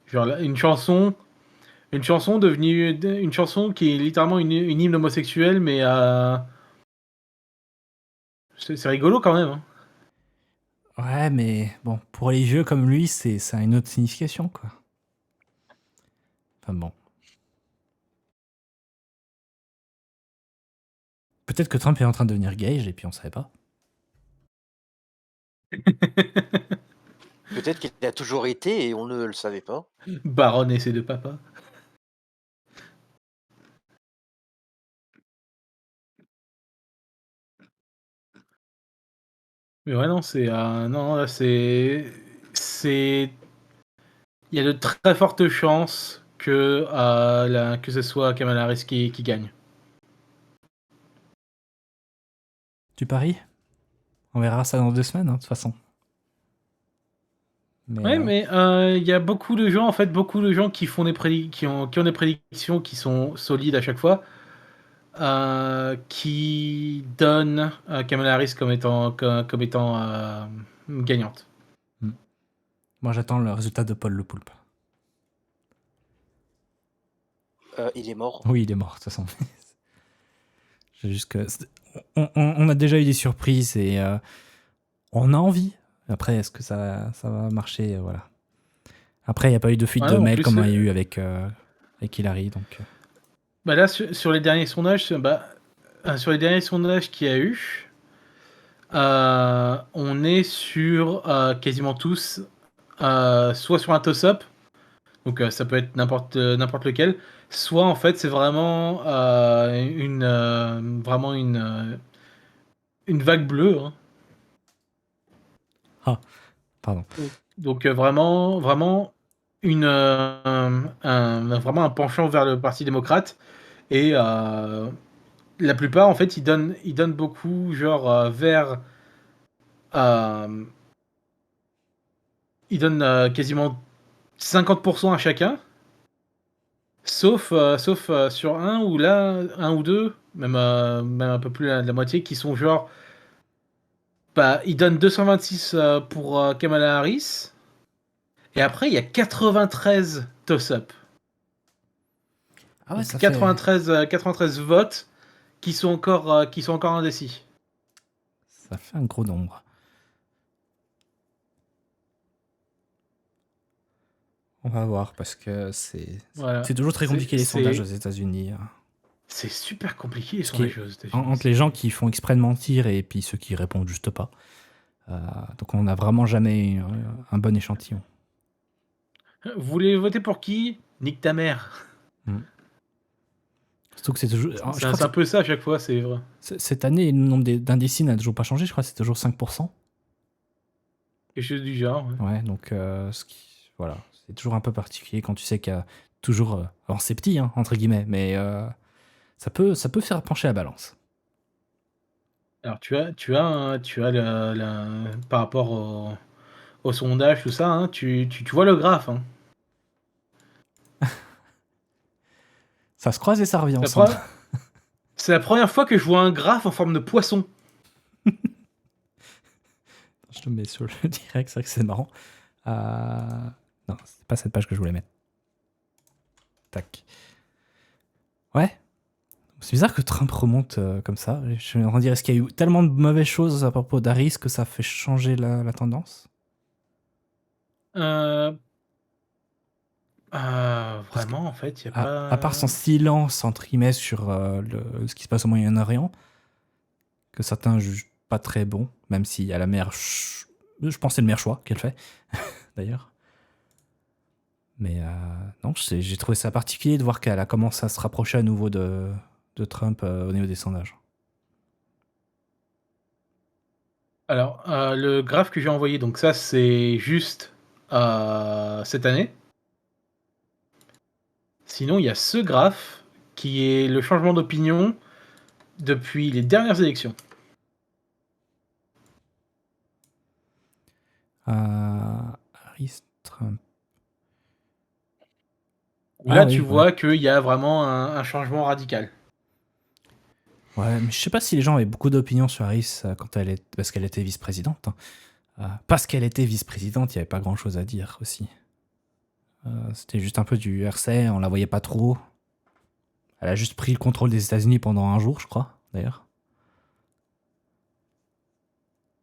Genre une chanson devenue une chanson qui est littéralement une hymne homosexuelle mais c'est rigolo quand même. Hein. Ouais, mais bon, pour les vieux comme lui, ça a une autre signification, quoi. Enfin bon. Peut-être que Trump est en train de devenir gay, et puis on savait pas. Peut-être qu'il a toujours été et on ne le savait pas. Baronne et ses deux papas. Mais ouais, non, non, là, c'est. Il y a de très fortes chances que ce soit Kamala Harris qui gagne. Tu paries? On verra ça dans 2 semaines, hein, de toute façon. Mais, Ouais, mais il y a beaucoup de gens, en fait, qui font qui ont des prédictions qui sont solides à chaque fois, qui donnent Kamala Harris comme étant gagnante. moi, j'attends le résultat de Paul Le Poulpe. Il est mort. Oui, il est mort, de toute façon. C'est juste que on a déjà eu des surprises et on a envie. Après, est-ce que ça va marcher? Voilà. Après, il n'y a pas eu de fuite Ouais, de en mail plus, comme il y a eu avec Hillary. Donc, bah là, sur les derniers sondages, sur les derniers sondages qu'il y a eu, on est sur quasiment tous, soit sur un toss-up, donc ça peut être n'importe lequel, soit en fait c'est vraiment une vague bleue, hein. pardon. Donc vraiment vraiment un penchant vers le Parti démocrate. Et la plupart, en fait, ils donnent beaucoup, genre, euh, ils donnent quasiment 50% à chacun, sauf sur un ou deux, même un peu plus de la moitié, qui sont genre, bah, ils donnent 226 pour Kamala Harris, et après, il y a 93 toss-up. Ah ouais, Donc 93 votes qui sont encore indécis. ça fait un gros nombre. On va voir parce que Voilà. c'est toujours très compliqué les C'est- sondages aux États-Unis. C'est super compliqué les Ce qui est- sondages aux États-Unis. Entre les gens qui font exprès de mentir et puis ceux qui répondent juste pas. Donc on n'a vraiment jamais un bon échantillon. Vous voulez voter pour qui? Nique ta mère. Surtout que c'est toujours. Alors, je crois C'est un peu ça à chaque fois, c'est vrai. cette année, le nombre d'indécis n'a toujours pas changé. Je crois que c'est toujours 5%. Quelque chose du genre. Ouais. Ouais, donc voilà, c'est toujours un peu particulier quand tu sais qu'il y a toujours. Alors c'est petit, hein, entre guillemets, mais ça peut faire pencher la balance. Alors tu as par rapport au sondage, tout ça, hein, tu vois le graphe. Hein. Ça se croise et ça revient C'est la, ensemble. pre- c'est la première fois que je vois un graphe en forme de poisson. Je te mets sur le direct, c'est vrai que c'est marrant. Non, c'est pas cette page que je voulais mettre. Tac. Ouais. C'est bizarre que Trump remonte comme ça. Je suis en train de dire, est-ce qu'il y a eu tellement de mauvaises choses à propos d'Harris que ça fait changer la tendance? Euh, vraiment, en fait, il n'y a pas. À part son silence, entre guillemets, sur ce qui se passe au Moyen-Orient, que certains jugent pas très bon, même s'il y a la meilleure. Je pense que c'est le meilleur choix qu'elle fait, d'ailleurs. Mais non, j'ai trouvé ça particulier de voir qu'elle a commencé à se rapprocher à nouveau de Trump au niveau des sondages. Alors, le graphe que j'ai envoyé, donc ça, c'est juste cette année. Sinon, il y a ce graphe qui est le changement d'opinion depuis les dernières élections. Harris, Trump. Là, oui, tu ouais. vois qu'il y a vraiment un changement radical. Ouais, mais je sais pas si les gens avaient beaucoup d'opinions sur Harris parce qu'elle était vice-présidente. Hein. Parce qu'elle était vice-présidente, il n'y avait pas grand-chose à dire aussi. C'était juste un peu du RC, on la voyait pas trop. Elle a juste pris le contrôle des États-Unis pendant un jour, je crois, d'ailleurs.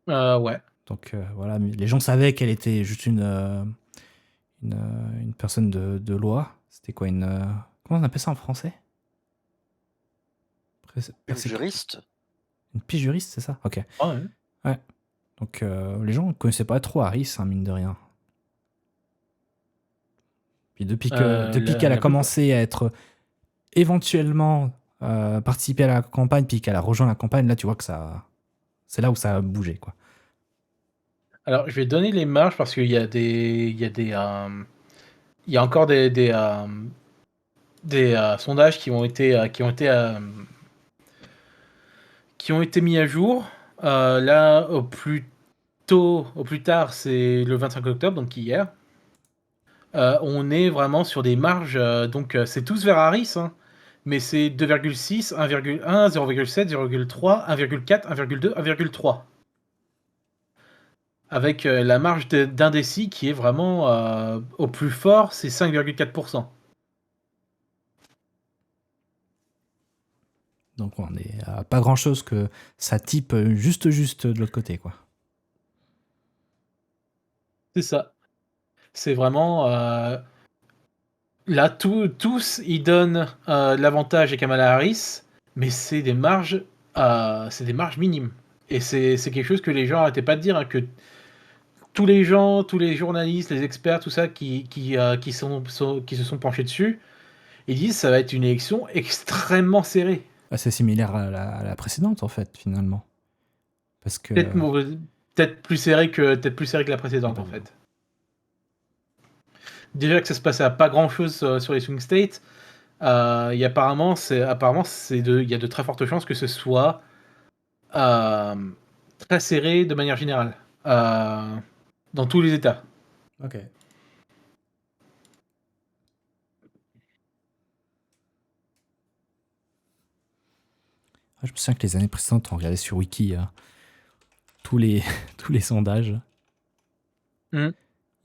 Ouais. Donc voilà, mais les gens savaient qu'elle était juste une personne de loi. C'était quoi comment on appelle ça en français? Une juriste. Une piguriste, c'est ça? Ok. Ah ouais. Donc les gens ne connaissaient pas trop Harris, hein, mine de rien. Puis depuis qu'elle a commencé à être éventuellement participer à la campagne, puis qu'elle a rejoint la campagne, là tu vois que c'est là où ça a bougé, quoi. Alors, je vais donner les marges parce qu'il y a il y a encore des sondages qui ont été mis à jour. Là, au plus tard, c'est le 25 octobre, donc hier. On est vraiment sur des marges, donc c'est tous vers Harris, hein, mais c'est 2,6, 1,1, 0,7, 0,3, 1,4, 1,2, 1,3. Avec la marge d'indécis qui est vraiment au plus fort, c'est 5,4%. Donc on est à pas grand chose que ça type juste de l'autre côté, quoi. C'est ça. C'est vraiment là tous ils donnent l'avantage à Kamala Harris, mais c'est des marges minimes. Et c'est quelque chose que les gens n'arrêtaient pas de dire, hein, que tous les gens, tous les journalistes, les experts, tout ça qui se sont penchés dessus, ils disent que ça va être une élection extrêmement serrée. C'est similaire à la précédente, en fait, finalement. Parce que... Peut-être plus serrée que la précédente, en fait. Déjà que ça se passait à pas grand-chose sur les swing states, il y a de très fortes chances que ce soit très serré de manière générale dans tous les États. Ok. Je me souviens que les années précédentes, on regardait sur Wiki tous les sondages. Mm.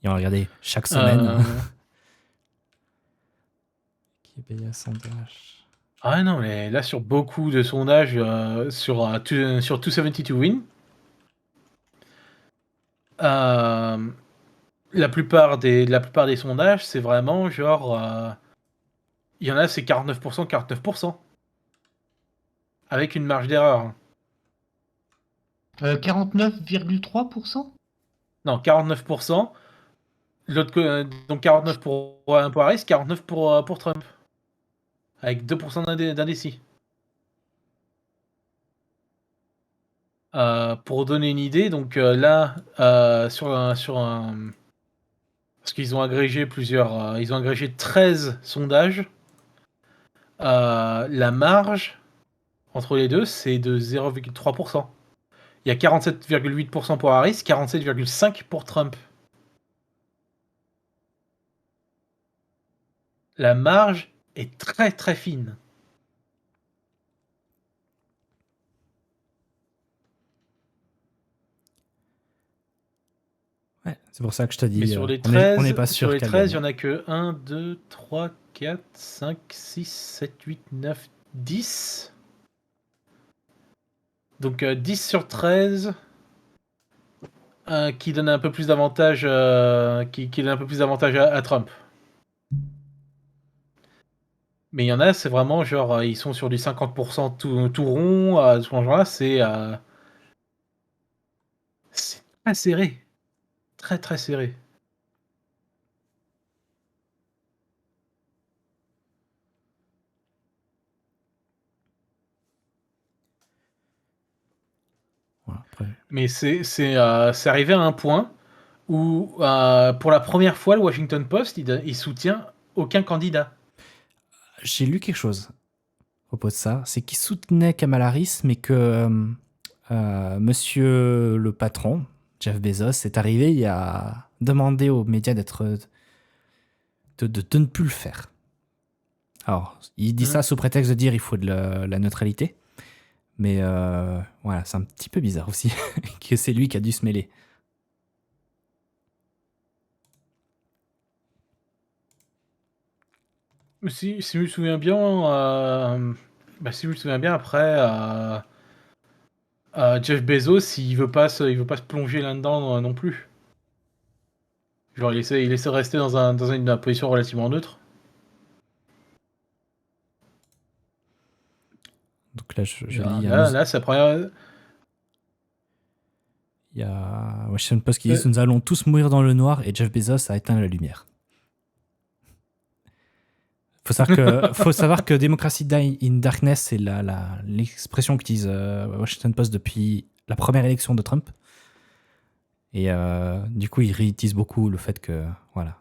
Et on regardait chaque semaine. Qui paye un sondage. Ah non, mais là, sur beaucoup de sondages, sur 272 Win, la plupart des sondages, c'est vraiment genre... il y en a, c'est 49%, 49%. Avec une marge d'erreur. 49,3%. Non, 49%. Donc 49 pour Harris, 49 pour Trump. Avec 2% d'indécis. Pour donner une idée, donc là, sur un... Parce qu'ils ont agrégé ils ont agrégé 13 sondages. La marge entre les deux, c'est de 0,3%. Il y a 47,8% pour Harris, 47,5% pour Trump. La marge est très très fine. Ouais, c'est pour ça que je te dis, Mais sur les 13, on n'est pas sûr sur les qu'elle 13, il y gagne. en a que 1, 2, 3, 4, 5, 6, 7, 8, 9, 10. Donc 10 sur 13 qui donne un peu plus d'avantage qui donne un peu plus d'avantage à Trump. Mais il y en a, c'est vraiment genre ils sont sur du 50% tout rond, à ce moment-là, c'est très serré. Très très serré. Voilà, après. Mais c'est arrivé à un point où pour la première fois, le Washington Post, il soutient aucun candidat. J'ai lu quelque chose à propos de ça. C'est qu'il soutenait Kamala Harris, mais que monsieur le patron, Jeff Bezos, est arrivé et a demandé aux médias de ne plus le faire. Alors, il dit ça sous prétexte de dire il faut de la neutralité. Mais voilà, c'est un petit peu bizarre aussi que c'est lui qui a dû se mêler. Si je me souviens bien, après, Jeff Bezos, il veut pas se plonger là-dedans non plus. Genre, il essaie de rester dans une position relativement neutre. Donc là, je lis. Là, c'est la première. Il y a Washington Post qui dit nous allons tous mourir dans le noir et Jeff Bezos a éteint la lumière. Faut savoir que Democracy Die in Darkness, c'est l'expression qu'utilise Washington Post depuis la première élection de Trump. Et du coup, ils réutilisent beaucoup le fait que, voilà,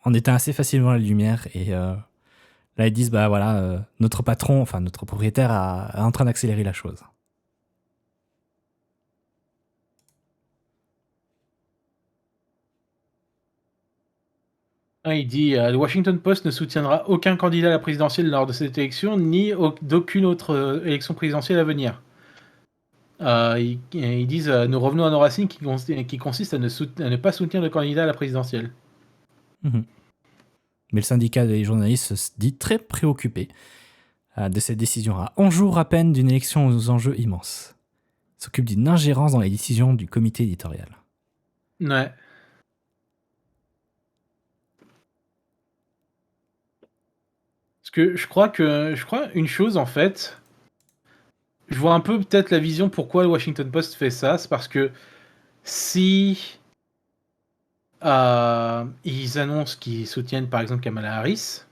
on éteint assez facilement la lumière et là, ils disent, bah voilà, notre patron, enfin notre propriétaire est en train d'accélérer la chose. Il dit le Washington Post ne soutiendra aucun candidat à la présidentielle lors de cette élection, ni d'aucune autre élection présidentielle à venir. Ils disent nous revenons à nos racines qui consiste à ne pas soutenir de candidat à la présidentielle. Mais le syndicat des journalistes se dit très préoccupé de cette décision à 11 jours à peine d'une élection aux enjeux immenses. Il s'occupe d'une ingérence dans les décisions du comité éditorial. Ouais. Parce que je crois une chose en fait, je vois un peu peut-être la vision pourquoi le Washington Post fait ça, c'est parce que si ils annoncent qu'ils soutiennent par exemple Kamala Harris,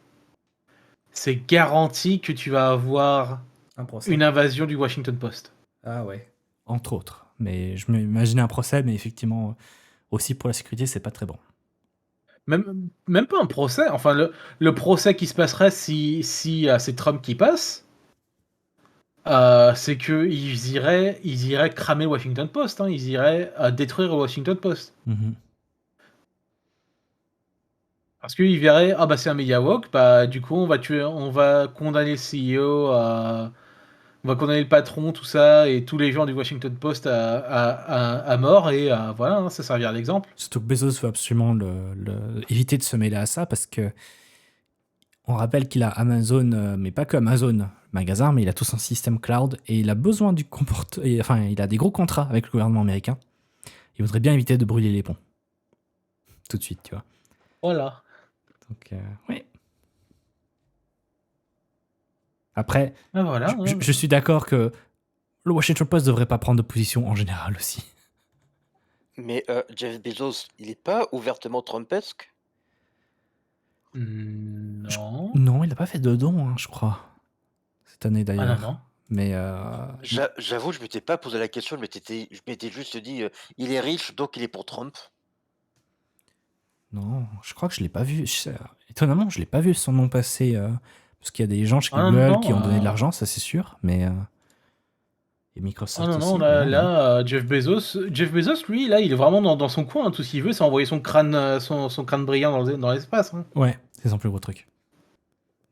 c'est garanti que tu vas avoir Un procès. une invasion du Washington Post. Ah ouais. Entre autres. Mais je m'imaginais un procès, mais effectivement, aussi pour la sécurité, c'est pas très bon. Même pas un procès. Enfin, le procès qui se passerait si c'est Trump qui passe, c'est qu'ils iraient cramer le Washington Post. Hein, ils iraient détruire le Washington Post. Parce qu'ils verraient, ah bah c'est un média woke, bah du coup on va condamner le CEO, on va condamner le patron, tout ça, et tous les gens du Washington Post à mort, et voilà, hein, ça servira d'exemple. Surtout que Bezos veut absolument éviter de se mêler à ça parce que on rappelle qu'il a Amazon, mais pas que Amazon magasin, mais il a tout son système cloud et il a besoin il a des gros contrats avec le gouvernement américain. Il voudrait bien éviter de brûler les ponts. Tout de suite, tu vois. Voilà. Donc, oui. Après, voilà, je suis d'accord que le Washington Post devrait pas prendre de position en général aussi. Mais Jeff Bezos, il est pas ouvertement Trumpesque? Non. Non, il n'a pas fait de don, hein, je crois. Cette année d'ailleurs. non. Mais J'avoue, je m'étais pas posé la question, je m'étais juste dit, il est riche, donc il est pour Trump. non, je crois que je l'ai pas vu. Étonnamment, je l'ai pas vu son nom passer. Parce qu'il y a des gens chez Google qui ont donné de l'argent, ça c'est sûr. Mais et Microsoft aussi. Là, Jeff Bezos, lui, là, il est vraiment dans son coin. Hein, tout ce qu'il veut, c'est envoyer son crâne, son crâne brillant dans l'espace. Hein. Ouais, c'est son plus gros truc.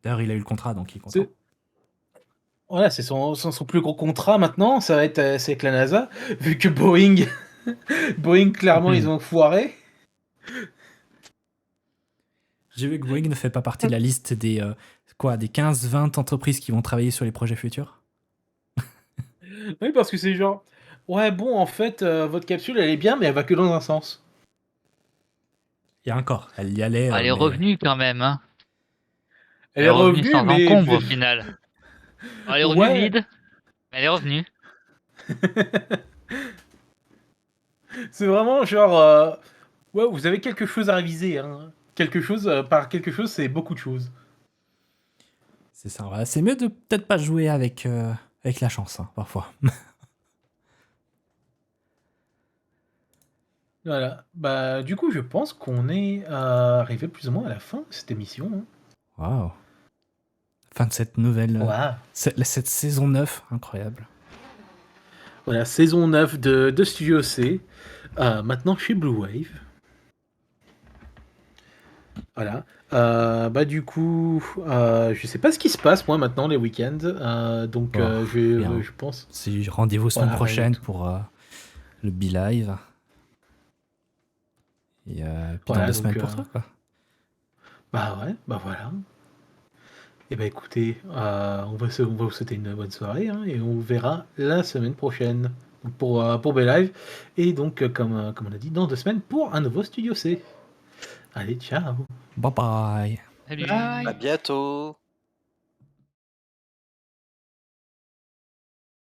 D'ailleurs, il a eu le contrat, donc il est content. Voilà, c'est son plus gros contrat maintenant. Ça va être c'est avec la NASA, vu que Boeing clairement, ils ont foiré. J'ai vu que Boeing ne fait pas partie de la liste des 15-20 entreprises qui vont travailler sur les projets futurs. Oui, parce que c'est genre, ouais, bon, en fait, votre capsule, elle est bien, mais elle va que dans un sens. Il y a encore, elle y allait. Elle est revenue quand même. Hein. Elle est revenue sans mais encombre au final. Elle est revenue vide, mais elle est revenue. C'est vraiment genre, ouais, vous avez quelque chose à réviser. Hein. Quelque chose, par quelque chose, c'est beaucoup de choses. C'est ça, voilà. C'est mieux de peut-être pas jouer avec la chance, hein, parfois. Voilà. Bah, du coup, je pense qu'on est arrivé plus ou moins à la fin de cette émission. Hein. Waouh. Fin de cette nouvelle. Cette saison 9, incroyable. Voilà, saison 9 de Studio C. Maintenant chez Blue Wave. Voilà. Bah, du coup, je sais pas ce qui se passe, moi, maintenant, les week-ends. Donc, je pense. C'est rendez-vous semaine prochaine pour le Be-Live. Et puis dans 2 semaines pour toi, quoi. Bah ouais, bah voilà. Et bah écoutez, on va vous souhaiter une bonne soirée, hein, et on vous verra la semaine prochaine pour Be-Live. Et donc, comme on a dit, dans 2 semaines pour un nouveau Studio C. Allez, ciao. Bye bye. Salut. À bientôt.